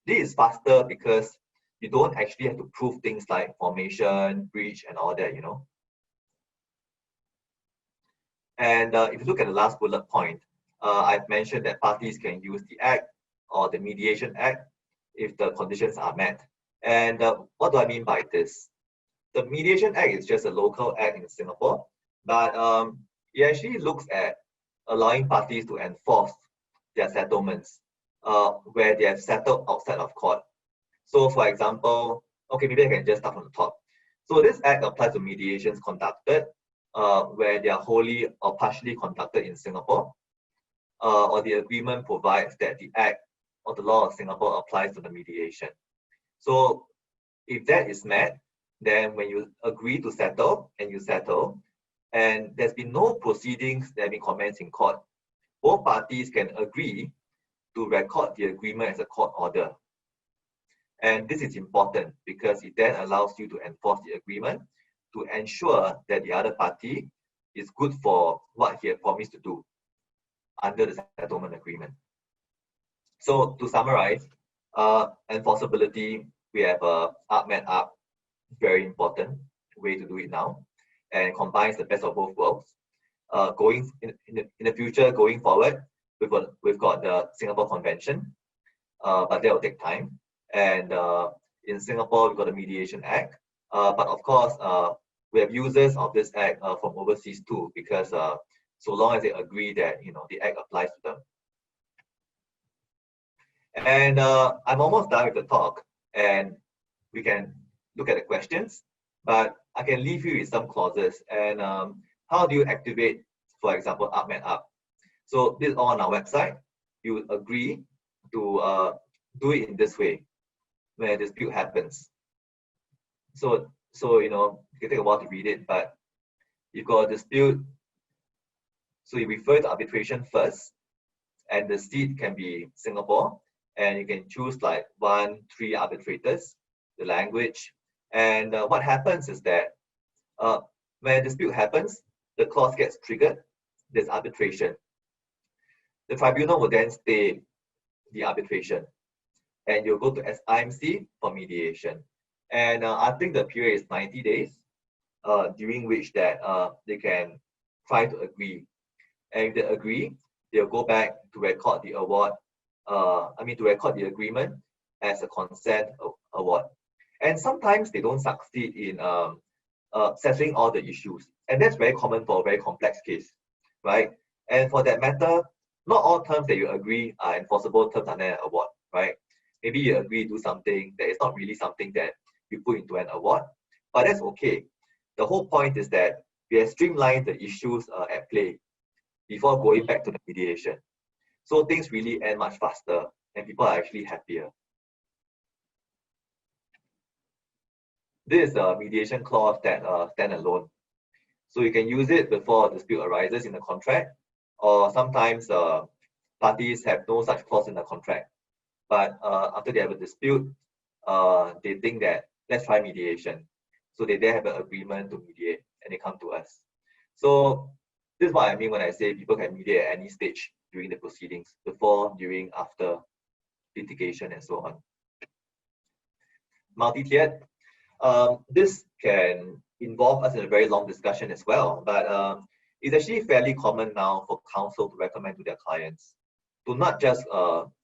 this is faster because you don't actually have to prove things like formation, breach, and all that, And if you look at the last bullet point, I've mentioned that parties can use the Act or the Mediation Act if the conditions are met. And what do I mean by this? The Mediation Act is just a local act in Singapore, but it actually looks at allowing parties to enforce their settlements where they have settled outside of court. So for example, okay, maybe I can just start from the top. So this act applies to mediations conducted where they are wholly or partially conducted in Singapore, or the agreement provides that the act or the law of Singapore applies to the mediation. So if that is met, then when you agree to settle and you settle, and there's been no proceedings that have been commenced in court, both parties can agree to record the agreement as a court order. And this is important because it then allows you to enforce the agreement to ensure that the other party is good for what he had promised to do under the settlement agreement. So to summarize, enforceability, we have ARB Med-Arb, very important way to do it now, and combines the best of both worlds. Going in the future, going forward, we've got the Singapore Convention, but that will take time. And in Singapore, we've got the Mediation Act. But of course, we have users of this act from overseas too, because so long as they agree that the act applies to them. And I'm almost done with the talk, and we can look at the questions, but I can leave you with some clauses. And how do you activate, for example, ARB Med-Arb? So this is all on our website. You agree to do it in this way when a dispute happens. So it can take a while to read it, but you've got a dispute. So you refer to arbitration first, and the seat can be Singapore, and you can choose like 1, 3 arbitrators, the language. And what happens is that when a dispute happens, the clause gets triggered, there's arbitration. The tribunal will then stay the arbitration, and you'll go to SIMC for mediation. And I think the period is 90 days, during which that they can try to agree. And if they agree, they'll go back to record the award, to record the agreement as a consent award. And sometimes they don't succeed in settling all the issues. And that's very common for a very complex case, right? And for that matter, not all terms that you agree are enforceable terms under an award, right? Maybe you agree to do something that is not really something that you put into an award, but that's okay. The whole point is that we have streamlined the issues at play before going back to the mediation. So things really end much faster and people are actually happier. This is a mediation clause that stand alone. So you can use it before a dispute arises in the contract, or sometimes parties have no such clause in the contract. But after they have a dispute, they think that let's try mediation. So they have an agreement to mediate and they come to us. So this is what I mean when I say people can mediate at any stage during the proceedings, before, during, after litigation, and so on. Multi-tiered. This can involve us in a very long discussion as well, but it's actually fairly common now for counsel to recommend to their clients to not just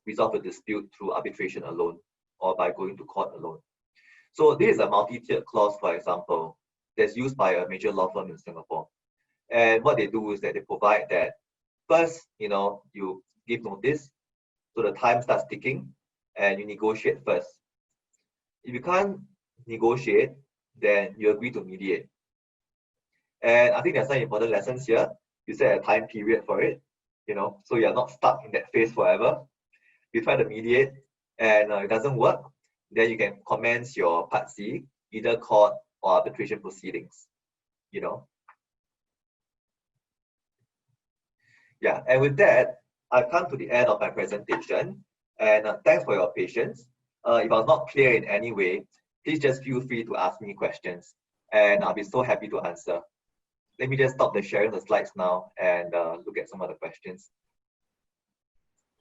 resolve a dispute through arbitration alone or by going to court alone. So this is a multi-tiered clause, for example, that's used by a major law firm in Singapore. And what they do is that they provide that first, you give notice, so the time starts ticking, and you negotiate first. If you can't negotiate, then you agree to mediate. And I think there's some important lessons here. You set a time period for it, so you're not stuck in that phase forever. You try to mediate and it doesn't work, then you can commence your Part C, either court or arbitration proceedings, Yeah, and with that, I've come to the end of my presentation, and thanks for your patience. If I was not clear in any way, please just feel free to ask me questions, and I'll be so happy to answer. Let me just stop the sharing the slides now and look at some of the questions.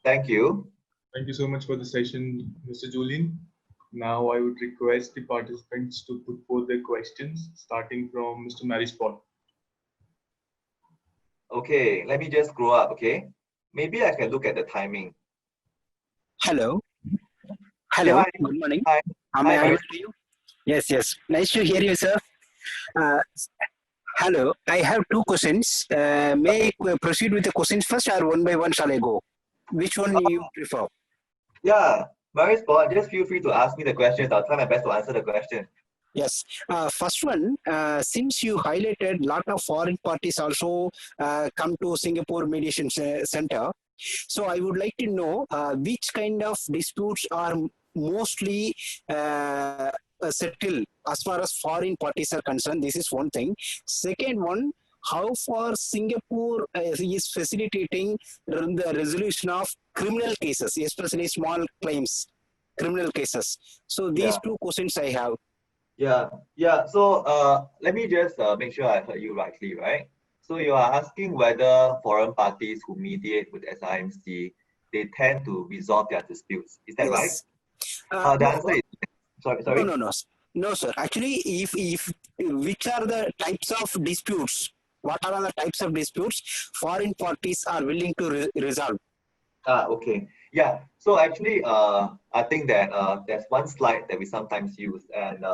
Thank you. Thank you so much for the session, Mr. Julian. Now I would request the participants to put forth their questions, starting from Mr. Marisport. Okay, let me just scroll up, okay? Maybe I can look at the timing. Hello. Hello. Hi. Good morning. Hi. Am I audible to you? Yes, yes. Nice to hear you, sir. Hello. I have 2 questions. May I proceed with the questions first, or one by one shall I go? Which one do you prefer? Yeah, Marisport, just feel free to ask me the questions. I'll try my best to answer the question. Yes. First one, since you highlighted a lot of foreign parties also come to Singapore Mediation Center, so I would like to know which kind of disputes are mostly settled as far as foreign parties are concerned. This is one thing. Second one, how far Singapore is facilitating the resolution of criminal cases, especially small claims, criminal cases. So these 2 questions I have. Yeah. So let me just make sure I heard you rightly, right? So you are asking whether foreign parties who mediate with SIMC, they tend to resolve their disputes. Is that right? Yes. The answer is sorry. No, sir. Actually, if which are the types of disputes? What are the types of disputes foreign parties are willing to resolve? Okay. Yeah. So actually, I think that there's one slide that we sometimes use, and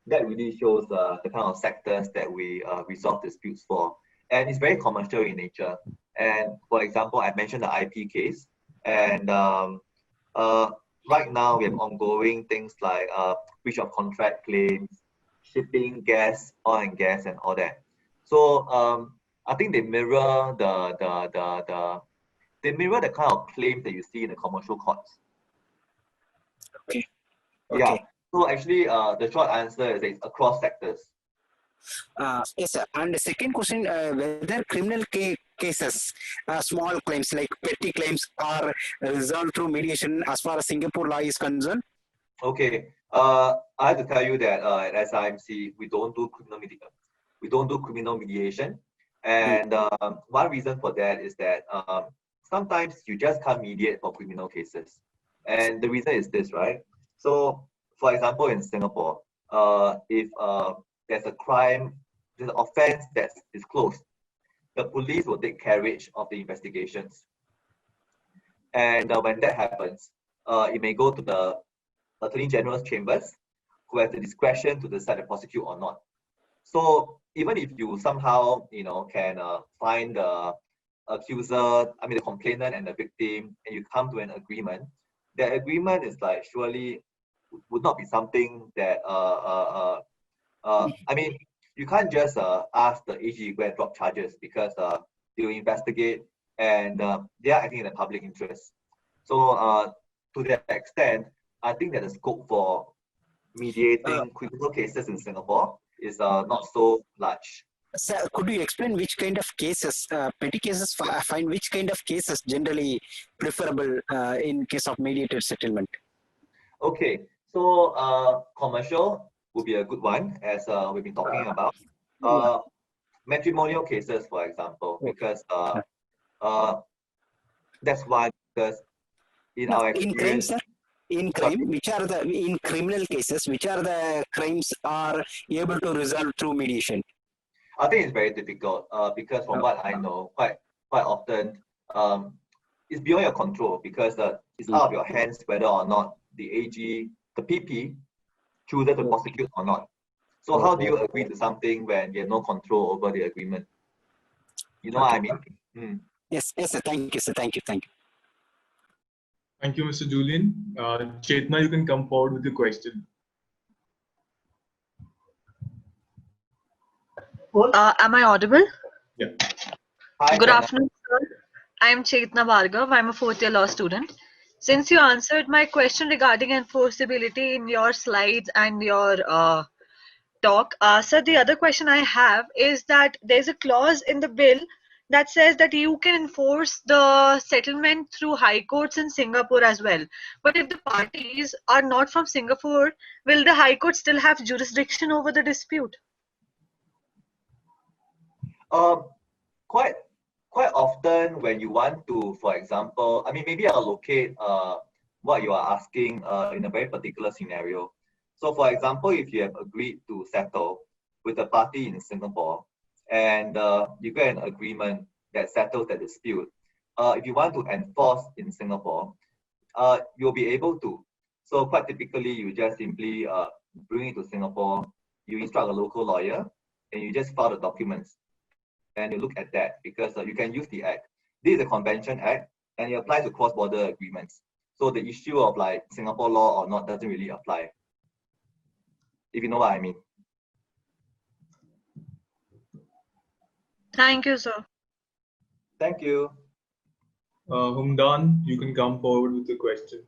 that really shows the kind of sectors that we resolve disputes for, and it's very commercial in nature. And for example, I mentioned the IP case, and right now we have ongoing things like breach of contract claims, shipping, gas, oil and gas, and all that. So I think they mirror they mirror the kind of claims that you see in the commercial courts. Okay. Yeah. So actually, the short answer is it's across sectors. Yes, sir. And the second question, whether criminal cases, small claims like petty claims are resolved through mediation as far as Singapore law is concerned? Okay. I have to tell you that at SIMC, we don't do criminal mediation. And one reason for that is that sometimes you just can't mediate for criminal cases. And the reason is this, right? So, for example, in Singapore, if there's a crime, there's an offense that is closed, the police will take carriage of the investigations. And when that happens, it may go to the Attorney General's chambers, who has the discretion to decide to prosecute or not. So even if you somehow, can find the accuser, the complainant and the victim, and you come to an agreement, that agreement is like surely would not be something that you can't just ask the AG to go and drop charges because they will investigate and they are acting in the public interest. So to that extent, I think that the scope for mediating criminal cases in Singapore is not so large. Sir, could you explain which kind of cases, petty cases, find which kind of cases generally preferable in case of mediated settlement? Okay, so commercial would be a good one, as we've been talking about. Matrimonial cases, for example, because that's why, because in our experience, in criminal cases, which are the crimes are able to resolve through mediation? I think it's very difficult because from what I know, quite often it's beyond your control because it's out of your hands whether or not the AG, the PP, chooses to prosecute or not. So how do you agree to something when you have no control over the agreement? You know what I mean? Yes, sir. Thank you, sir. Thank you. Thank you, Mr. Julian. Chetna, you can come forward with your question. Am I audible? Yeah. Hi, Good Chetna. afternoon, sir. I am Chetna Bhargav. I'm a fourth-year law student. Since you answered my question regarding enforceability in your slides and your talk, sir, the other question I have is that there's a clause in the bill that says that you can enforce the settlement through high courts in Singapore as well. But if the parties are not from Singapore, will the high court still have jurisdiction over the dispute? Quite often when you want to, for example, maybe I'll locate what you are asking in a very particular scenario. So for example, if you have agreed to settle with a party in Singapore and you get an agreement that settles the dispute, if you want to enforce in Singapore, you'll be able to. So quite typically, you just simply bring it to Singapore, you instruct a local lawyer, and you just file the documents. And you look at that because you can use the Act. This is a Convention Act and it applies to cross-border agreements. So the issue of like Singapore law or not doesn't really apply. If you know what I mean. Thank you, sir. Thank you. Humdan, you can come forward with the question.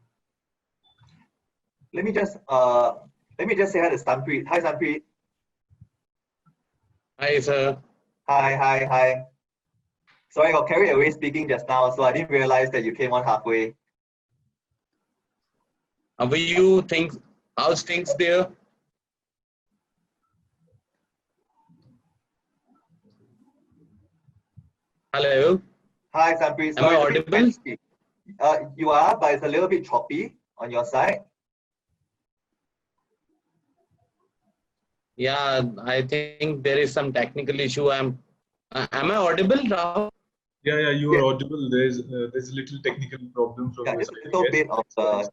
Let me just say hi to Sanpreet. Hi, Sanpreet. Hi, sir. Hi. Sorry, I got carried away speaking just now, so I didn't realize that you came on halfway. How are you? How's things there? Hello. Hi, Sanpreet. Am I Sorry, a bit audible? patchy. You are, but it's a little bit choppy on your side. Yeah, I think there is some technical issue. Am I audible, Rahul? Yeah, you Yeah, are audible. There's a little technical problem from yeah, your just a side, I little guess. bit of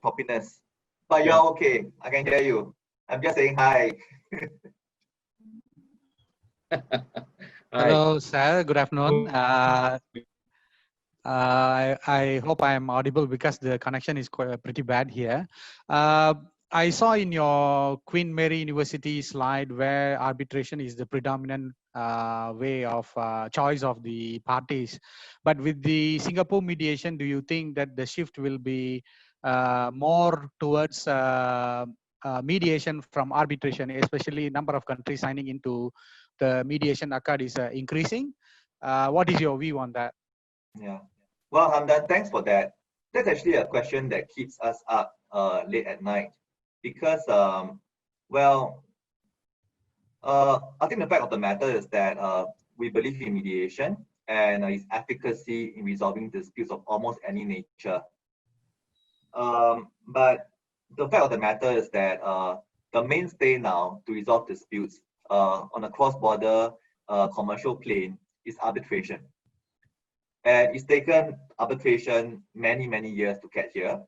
choppiness. But Yeah. you're okay. I can hear you. I'm just saying hi. Hi. Hello, sir. Good afternoon. I hope I am audible because the connection is pretty bad here. I saw in your Queen Mary University slide where arbitration is the predominant way of choice of the parties. But with the Singapore mediation, do you think that the shift will be more towards mediation from arbitration, especially number of countries signing into the mediation accord is increasing? What is your view on that? Yeah. Well, Hamdan, thanks for that. That's actually a question that keeps us up late at night because, I think the fact of the matter is that we believe in mediation and its efficacy in resolving disputes of almost any nature. But the fact of the matter is that the mainstay now to resolve disputes on a cross-border commercial plane is arbitration. And it's taken arbitration many years to get here.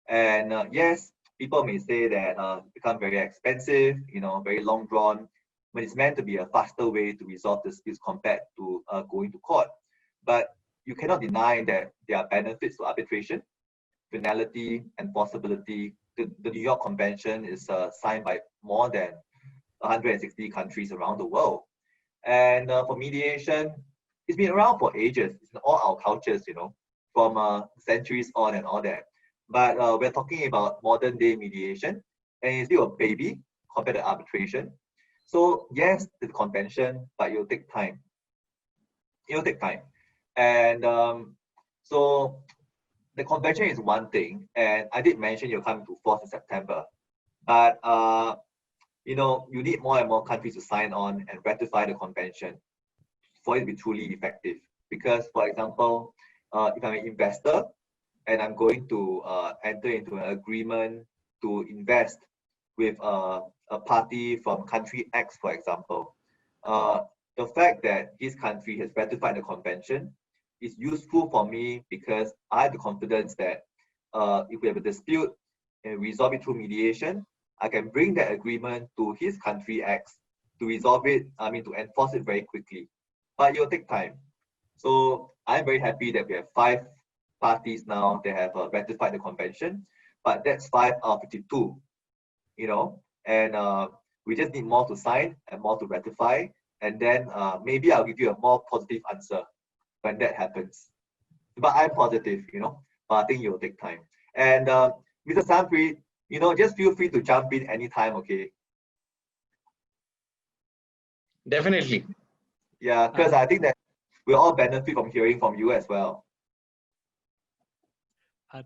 And yes, people may say that it's become very expensive, very long drawn, but it's meant to be a faster way to resolve disputes compared to going to court. But you cannot deny that there are benefits to arbitration, finality, enforceability. The New York Convention is signed by more than 160 countries around the world. And for mediation, it's been around for ages. It's in all our cultures, from centuries on and all that. But we're talking about modern day mediation, and it's still a baby compared to arbitration. So yes, it's a convention, but it'll take time. It'll take time. And so the convention is one thing, and I did mention you're coming to force in September. But you need more and more countries to sign on and ratify the convention for it to be truly effective. Because, for example, if I'm an investor and I'm going to enter into an agreement to invest with a party from country X, for example, the fact that this country has ratified the convention is useful for me because I have the confidence that if we have a dispute and resolve it through mediation, I can bring that agreement to his country X to resolve it, to enforce it very quickly. But it'll take time. So I'm very happy that we have 5 parties now that have ratified the convention, but that's 5 out of 52, and we just need more to sign and more to ratify. And then maybe I'll give you a more positive answer when that happens. But I'm positive, but I think it will take time. And Mr. Sanpreet, just feel free to jump in anytime, okay? Definitely. Yeah, because I think that we all benefit from hearing from you as well.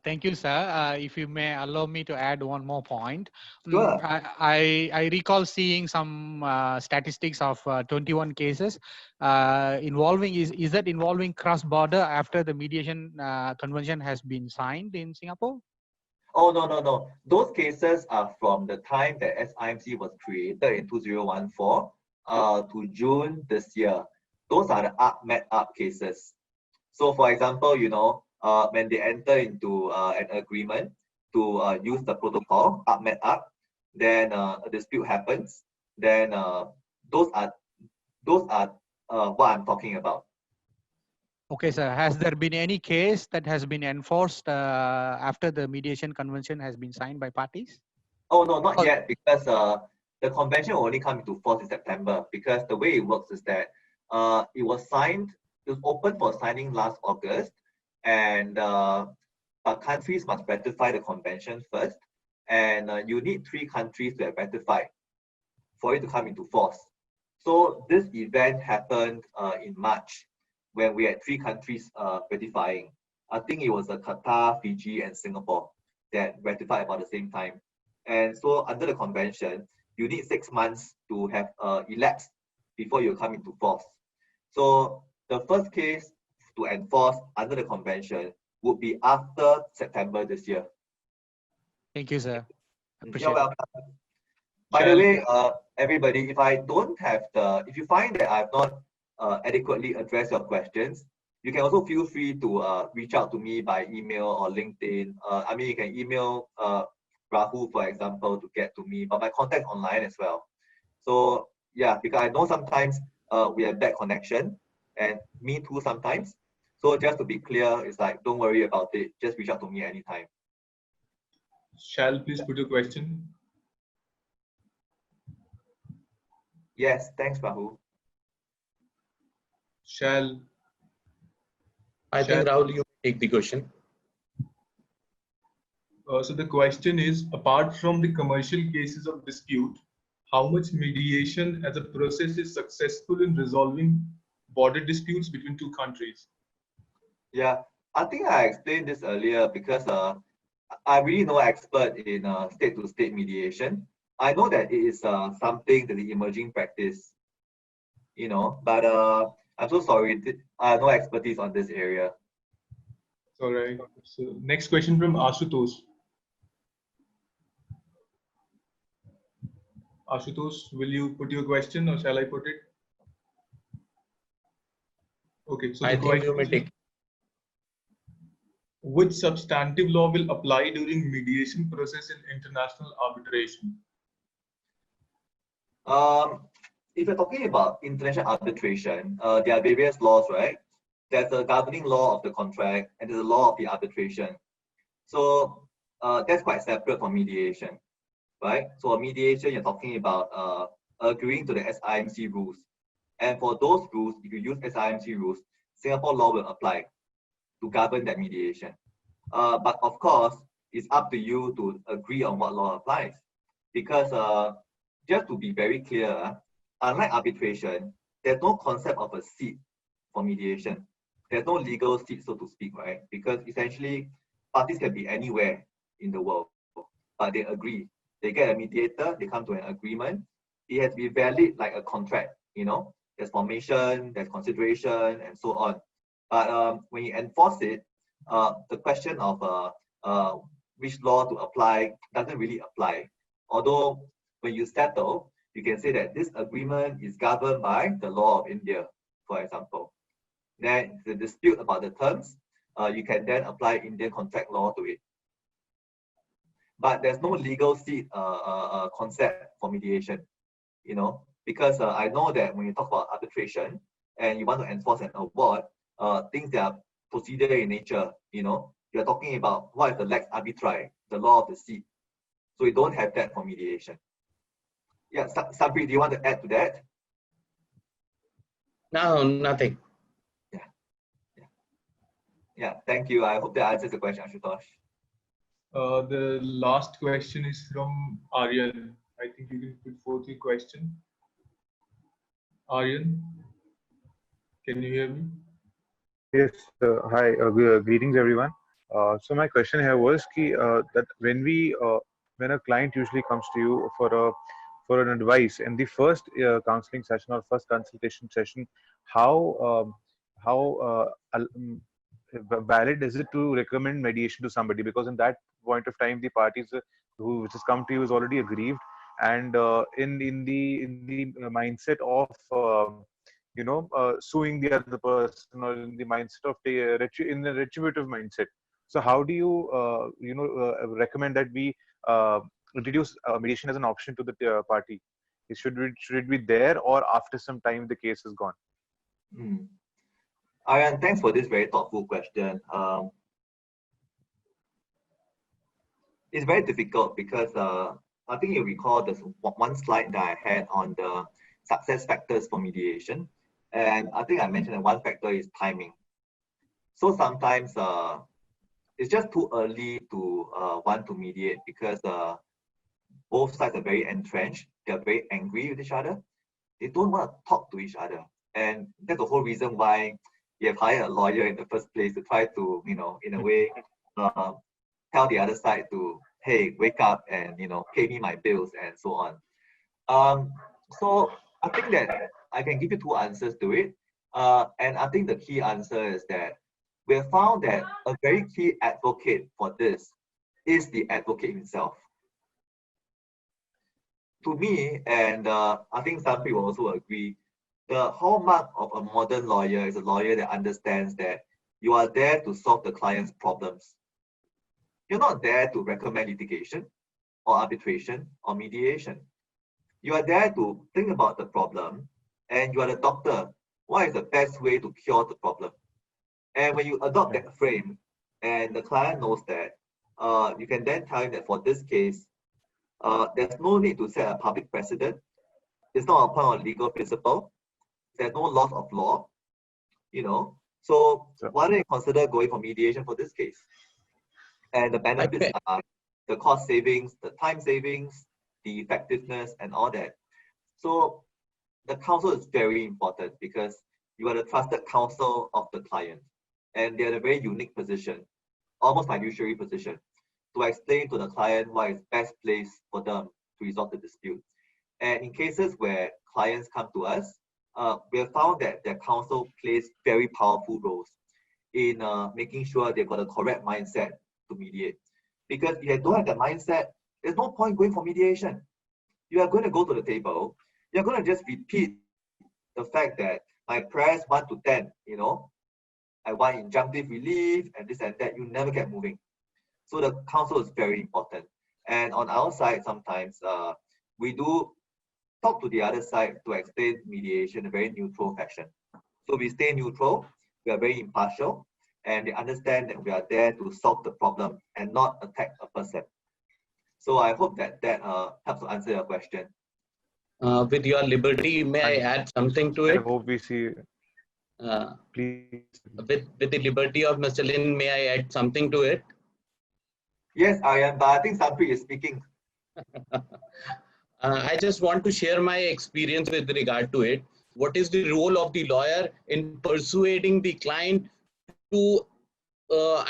Thank you, sir. If you may allow me to add one more point. Sure. I recall seeing some statistics of 21 cases involving, is that involving cross-border after the mediation convention has been signed in Singapore? Oh, no. Those cases are from the time that SIMC was created in 2014 to June this year. Those are the Med-Arb cases. So for example, when they enter into an agreement to use the protocol, Med-Arb, then a dispute happens, then those are what I'm talking about. Okay, sir. Has there been any case that has been enforced after the mediation convention has been signed by parties? Oh, no, not yet, because the convention will only come into force in September, because the way it works is that it was open for signing last August, and countries must ratify the convention first, and you need 3 countries to have ratified for it to come into force. So this event happened in March, when we had 3 countries ratifying. I think it was Qatar, Fiji, and Singapore that ratified about the same time. And so under the convention, you need 6 months to have elapsed before you come into force. So the first case to enforce under the convention would be after September this year. Thank you, sir. You're Appreciate it. welcome. By the way, everybody, if you find that I've not adequately addressed your questions, you can also feel free to reach out to me by email or LinkedIn. I mean, you can email Rahul, for example, to get to me, but my contact online as well. So yeah, because I know sometimes we have bad connection, and me too sometimes. So just to be clear, it's like, don't worry about it. Just reach out to me anytime. Shall please put your question? Yes, thanks, Rahul. Shall I think Rahul, you take the question. so the question is, apart from the commercial cases of dispute, how much mediation as a process is successful in resolving border disputes between two countries? Yeah, I think I explained this earlier because I'm really no expert in state-to-state mediation. I know that it is something that the emerging practice, you know, but I'm so sorry, I have no expertise on this area. All right. So next question from Ashutosh. Ashutosh, will you put your question or shall I put it? Okay, so I the think you may question take. is, which substantive law will apply during mediation process in international arbitration? If you're talking about international arbitration, there are various laws, right? There's a governing law of the contract and there's a law of the arbitration. So that's quite separate from mediation, right? So mediation, you're talking about agreeing to the SIMC rules. And for those rules, if you use SIMC rules, Singapore law will apply to govern that mediation. But of course, it's up to you to agree on what law applies. Because just to be very clear, unlike arbitration, there's no concept of a seat for mediation. There's no legal seat, so to speak, right? Because essentially, parties can be anywhere in the world, but they agree. They get a mediator, they come to an agreement. It has to be valid like a contract, you know? There's formation, there's consideration, and so on. But when you enforce it, the question of which law to apply doesn't really apply. Although when you settle, you can say that this agreement is governed by the law of India, for example. Then the dispute about the terms, you can then apply Indian contract law to it. But there's no legal seat concept for mediation, you know, because I know that when you talk about arbitration and you want to enforce an award, things that are procedural in nature, you know, you're talking about what is the lex arbitrae, the law of the sea. So we don't have that for mediation. Yeah, Sanpreet, do you want to add to that? No, nothing. Yeah, thank you. I hope that answers the question, Ashutosh. The last question is from Aryan. I think you can put forth your question. Aryan, can you hear me? Yes, hi, greetings everyone. So my question here was that when a client usually comes to you for an advice in the first counseling session or first consultation session, how valid is it to recommend mediation to somebody? Because in that point of time, the parties which has come to you is already aggrieved, and in the mindset of suing the other person, or in the mindset of in the retributive mindset. So how do you recommend that we introduce mediation as an option to the party? Should it be there, or after some time the case is gone? Aryan, thanks for this very thoughtful question. It's very difficult because I think you recall there's one slide that I had on the success factors for mediation. And I think I mentioned that one factor is timing. So sometimes it's just too early to want to mediate because both sides are very entrenched. They're very angry with each other. They don't want to talk to each other. And that's the whole reason why you have hired a lawyer in the first place, to try to, in a way, tell the other side to, hey, wake up and, pay me my bills and so on. So I think that I can give you two answers to it. And I think the key answer is that we have found that a very key advocate for this is the advocate himself. To me, and I think some people also agree, the hallmark of a modern lawyer is a lawyer that understands that you are there to solve the client's problems. You're not there to recommend litigation or arbitration or mediation. You are there to think about the problem, and you are the doctor. What is the best way to cure the problem? And when you adopt that frame, and the client knows that, you can then tell him that for this case, there's no need to set a public precedent. It's not a point of legal principle. There's no loss of law, you know. So why don't you consider going for mediation for this case? And the benefits are the cost savings, the time savings, the effectiveness, and all that. So the counsel is very important because you are the trusted counsel of the client, and they're in a very unique position, almost fiduciary position, to explain to the client what is best place for them to resolve the dispute. And in cases where clients come to us, we have found that their counsel plays very powerful roles in making sure they've got the correct mindset to mediate. Because if you don't have the mindset, there's no point going for mediation. You are going to go to the table, you're going to just repeat the fact that I press 1 to 10, you know, I want injunctive relief and this and that, you never get moving. So the counsel is very important. And on our side, sometimes we do talk to the other side to explain mediation in a very neutral fashion. So we stay neutral, we are very impartial, and they understand that we are there to solve the problem and not attack a person. So I hope that helps to answer your question. With your liberty, may I add something to it? I hope we see. Please. With the liberty of Mr. Lin, may I add something to it? Yes, I am, but I think Sanpreet is speaking. I just want to share my experience with regard to it. What is the role of the lawyer in persuading the client to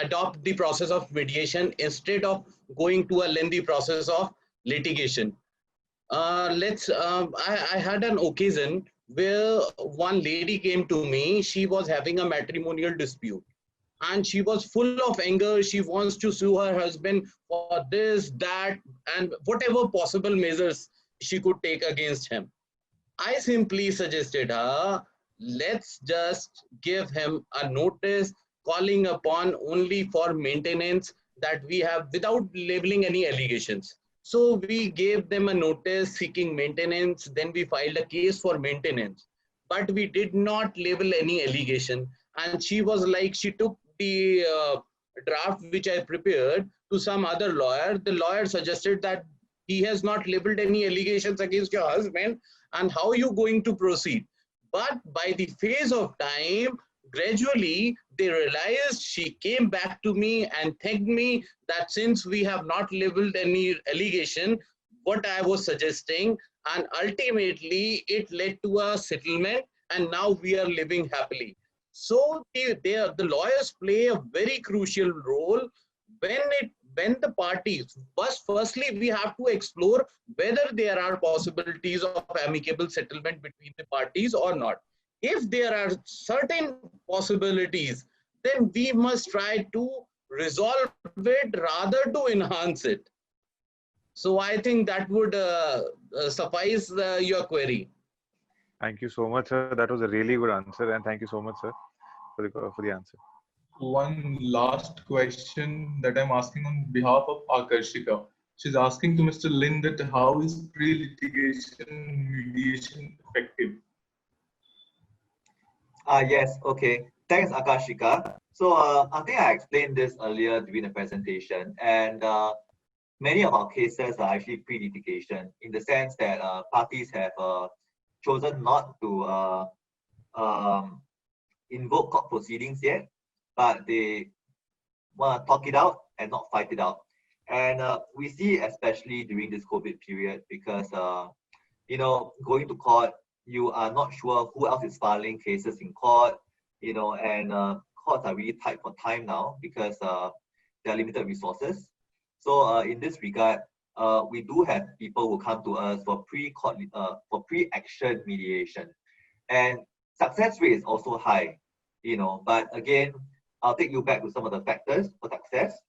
adopt the process of mediation instead of going to a lengthy process of litigation? I had an occasion where one lady came to me. She was having a matrimonial dispute and she was full of anger. She wants to sue her husband for this, that, and whatever possible measures she could take against him. I simply suggested her, let's just give him a notice calling upon only for maintenance that we have without labeling any allegations. So we gave them a notice seeking maintenance, then we filed a case for maintenance, but we did not label any allegation. And she was like, she took the draft which I prepared to some other lawyer. The lawyer suggested that he has not labeled any allegations against your husband, and how are you going to proceed? But by the phase of time, gradually they realized, she came back to me and thanked me that since we have not labeled any allegation, what I was suggesting, and ultimately it led to a settlement, and now we are living happily. So the lawyers play a very crucial role when the parties, firstly, we have to explore whether there are possibilities of amicable settlement between the parties or not. If there are certain possibilities, then we must try to resolve it rather to enhance it. So I think that would suffice your query. Thank you so much, sir. That was a really good answer, and thank you so much, sir, for the answer. One last question that I'm asking on behalf of Akarshika. She's asking to Mr. Lin that how is pre-litigation mediation effective? Yes, okay. Thanks, Akashika. So I think I explained this earlier during the presentation, and many of our cases are actually pre-litigation in the sense that parties have chosen not to invoke court proceedings yet, but they want to talk it out and not fight it out. And we see, especially during this COVID period, because you know, going to court, you are not sure who else is filing cases in court, you know, and courts are really tight for time now because there are limited resources. So in this regard, we do have people who come to us for pre-action mediation, and Success rate is also high, but again, I'll take you back to some of the factors for success.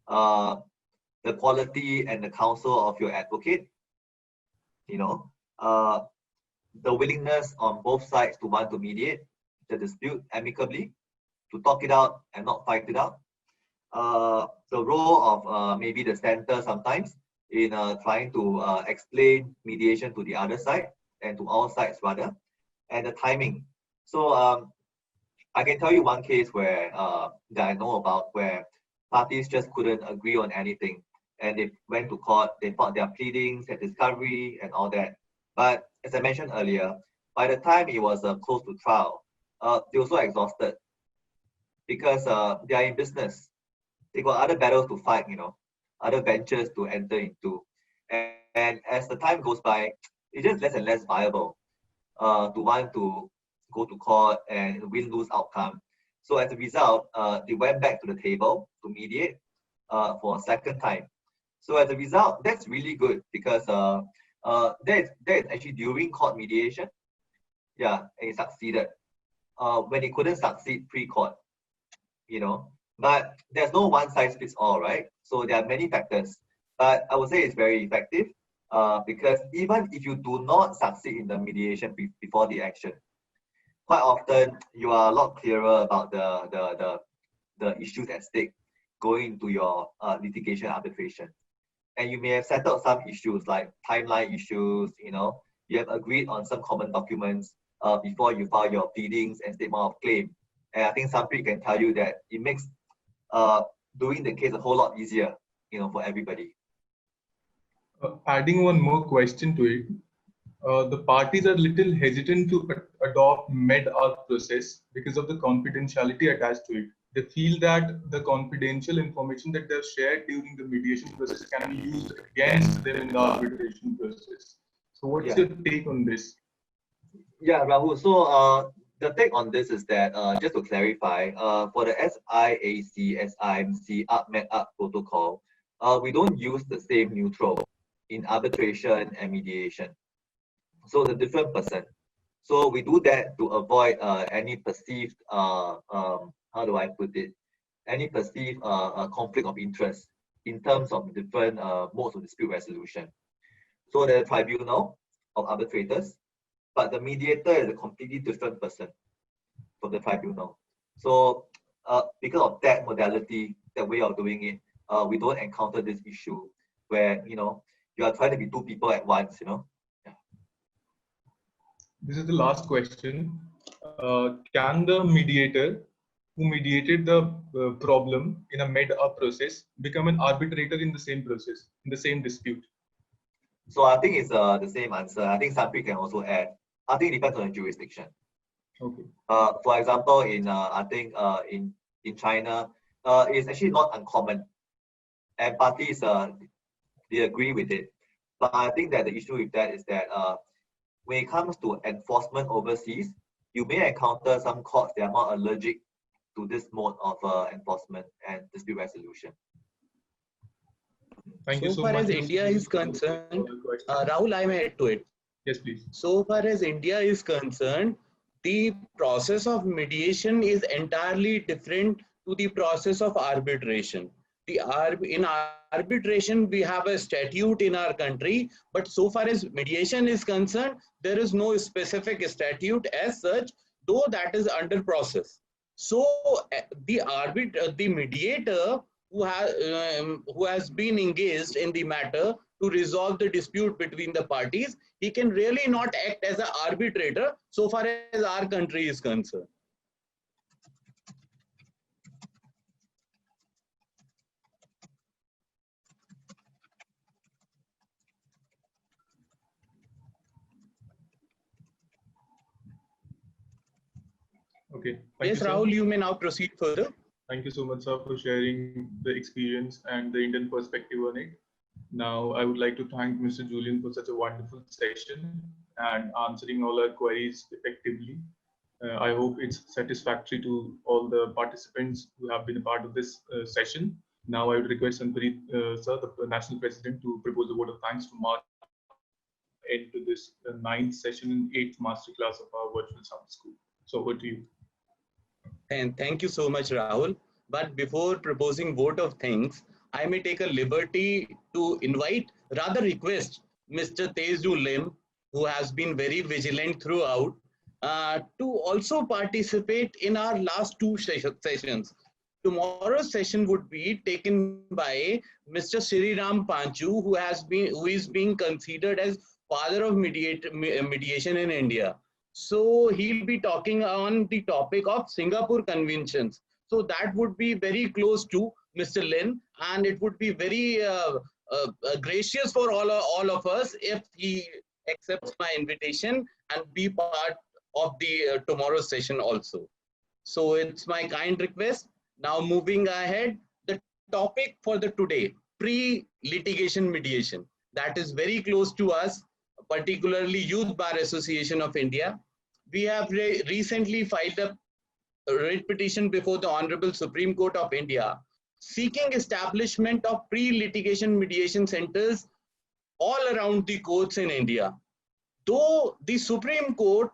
The quality and the counsel of your advocate, the willingness on both sides to want to mediate the dispute amicably, to talk it out and not fight it out. The role of maybe the center sometimes in trying to explain mediation to the other side and to all sides rather, and the timing. So I can tell you one case where that I know about where parties just couldn't agree on anything, and they went to court. They fought their pleadings and discovery and all that. But as I mentioned earlier, by the time it was close to trial, they were so exhausted because they are in business. They got other battles to fight, other ventures to enter into. And as the time goes by, it's just less and less viable to want to go to court and win-lose outcome. So as a result, they went back to the table to mediate for a second time. So as a result, that's really good because that is actually during court mediation. Yeah, and it succeeded. When it couldn't succeed pre-court, but there's no one size fits all, right? So there are many factors, but I would say it's very effective because even if you do not succeed in the mediation before the action, quite often you are a lot clearer about the issues at stake going into your litigation arbitration. And you may have settled some issues like timeline issues, you have agreed on some common documents before you file your pleadings and statement of claim. And I think Sanpreet can tell you that it makes doing the case a whole lot easier, for everybody. Adding one more question to it, the parties are little hesitant to adopt Med-Arb process because of the confidentiality attached to it. They feel that the confidential information that they've shared during the mediation process can be used against them in the arbitration process. So what's your take on this? Yeah, Rahul. So the take on this is that, just to clarify, for the SIAC, SIMC, Med-Arb protocol, we don't use the same neutral in arbitration and mediation. So the different person. So we do that to avoid any perceived, how do I put it? Any perceived conflict of interest in terms of different modes of dispute resolution. So the tribunal of arbitrators, but the mediator is a completely different person from the tribunal. So because of that modality, that way of doing it, we don't encounter this issue where, you are trying to be two people at once, Yeah. This is the last question. Can the mediator who mediated the problem in a Med-Arb process become an arbitrator in the same process, in the same dispute? So I think it's the same answer. I think Sanpreet can also add. I think it depends on the jurisdiction. Okay. For example, in I think in China, it's actually not uncommon, and parties they agree with it. But I think that the issue with that is that when it comes to enforcement overseas, you may encounter some courts that are more allergic to this mode of enforcement and dispute resolution. Thank you so much. As India is concerned, Rahul, I may add to it. Yes, please. So far as India is concerned, the process of mediation is entirely different to the process of arbitration. In arbitration, we have a statute in our country, but so far as mediation is concerned, there is no specific statute as such, though that is under process. So the mediator who has been engaged in the matter to resolve the dispute between the parties, he can really not act as an arbitrator so far as our country is concerned. Okay. Yes, Rahul, you may now proceed further. Thank you so much, sir, for sharing the experience and the Indian perspective on it. Now, I would like to thank Mr. Julian for such a wonderful session and answering all our queries effectively. I hope it's satisfactory to all the participants who have been a part of this session. Now, I would request Sanpreet, sir, the National President, to propose a vote of thanks to mark end to this 9th session and 8th masterclass of our virtual summer school. So over to you. And thank you so much, Rahul. But before proposing vote of thanks, I may take a liberty to invite, rather request, Mr. Teju Lim, who has been very vigilant throughout, to also participate in our last two sessions. Tomorrow's session would be taken by Mr. Sriram Panchu, who is being considered as father of mediation in India. So he'll be talking on the topic of Singapore Conventions. So that would be very close to Mr. Lin, and it would be very gracious for all of us if he accepts my invitation and be part of the tomorrow's session also. So it's my kind request. Now moving ahead, the topic for the today, pre-litigation mediation. That is very close to us, particularly Youth Bar Association of India. We have recently filed a writ petition before the Honorable Supreme Court of India, seeking establishment of pre-litigation mediation centers all around the courts in India. Though the Supreme Court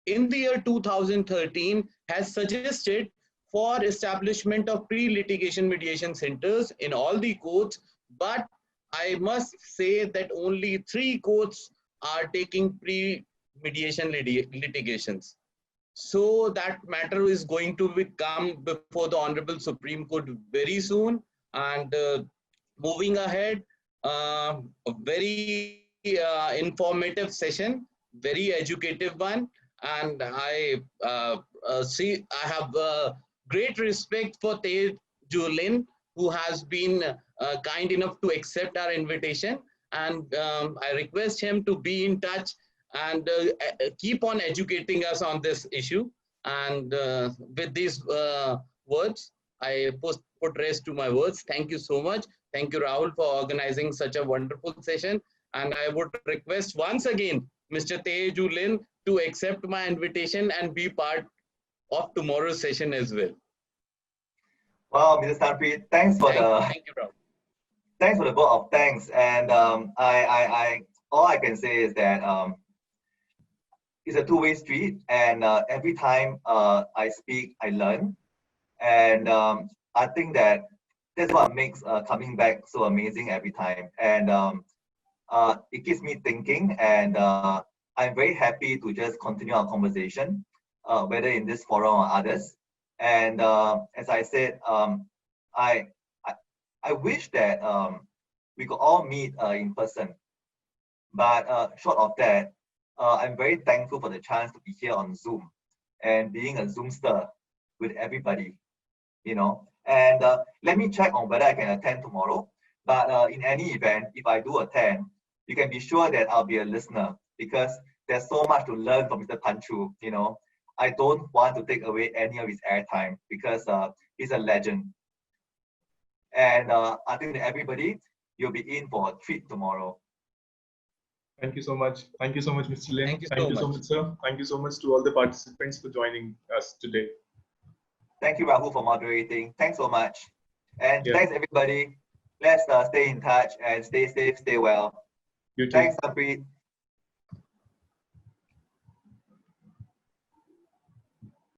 in the year 2013 has suggested for establishment of pre-litigation mediation centers in all the courts, but I must say that only 3 courts are taking pre-mediation litigations. So that matter is going to come before the Honorable Supreme Court very soon. And moving ahead, a very informative session, very educative one. And I have great respect for Teju Lin, who has been kind enough to accept our invitation. And I request him to be in touch and keep on educating us on this issue. And with these words, I put rest to my words. Thank you so much. Thank you, Rahul, for organizing such a wonderful session. And I would request once again, Mr. Teju Lin, to accept my invitation and be part of tomorrow's session as well. Well, Mr. Sanpreet, thanks for Thank you, Rahul. Thanks for the vote of thanks. And all I can say is that it's a two-way street, and every time I speak, I learn. And I think that that's what makes coming back so amazing every time. And it keeps me thinking, and I'm very happy to just continue our conversation, whether in this forum or others. And as I said, I wish that we could all meet in person. But short of that, I'm very thankful for the chance to be here on Zoom and being a Zoomster with everybody, you know. And let me check on whether I can attend tomorrow. But in any event, if I do attend, you can be sure that I'll be a listener, because there's so much to learn from Mr. Panchu, you know. I don't want to take away any of his airtime, because he's a legend. And I think that everybody, you'll be in for a treat tomorrow. Thank you so much. Thank you so much, Mr. Lin. Thank you so much, sir. Thank you so much to all the participants for joining us today. Thank you, Rahul, for moderating. Thanks so much. And thanks, everybody. Let's stay in touch and stay safe, stay well. You too. Thanks, Sanpreet.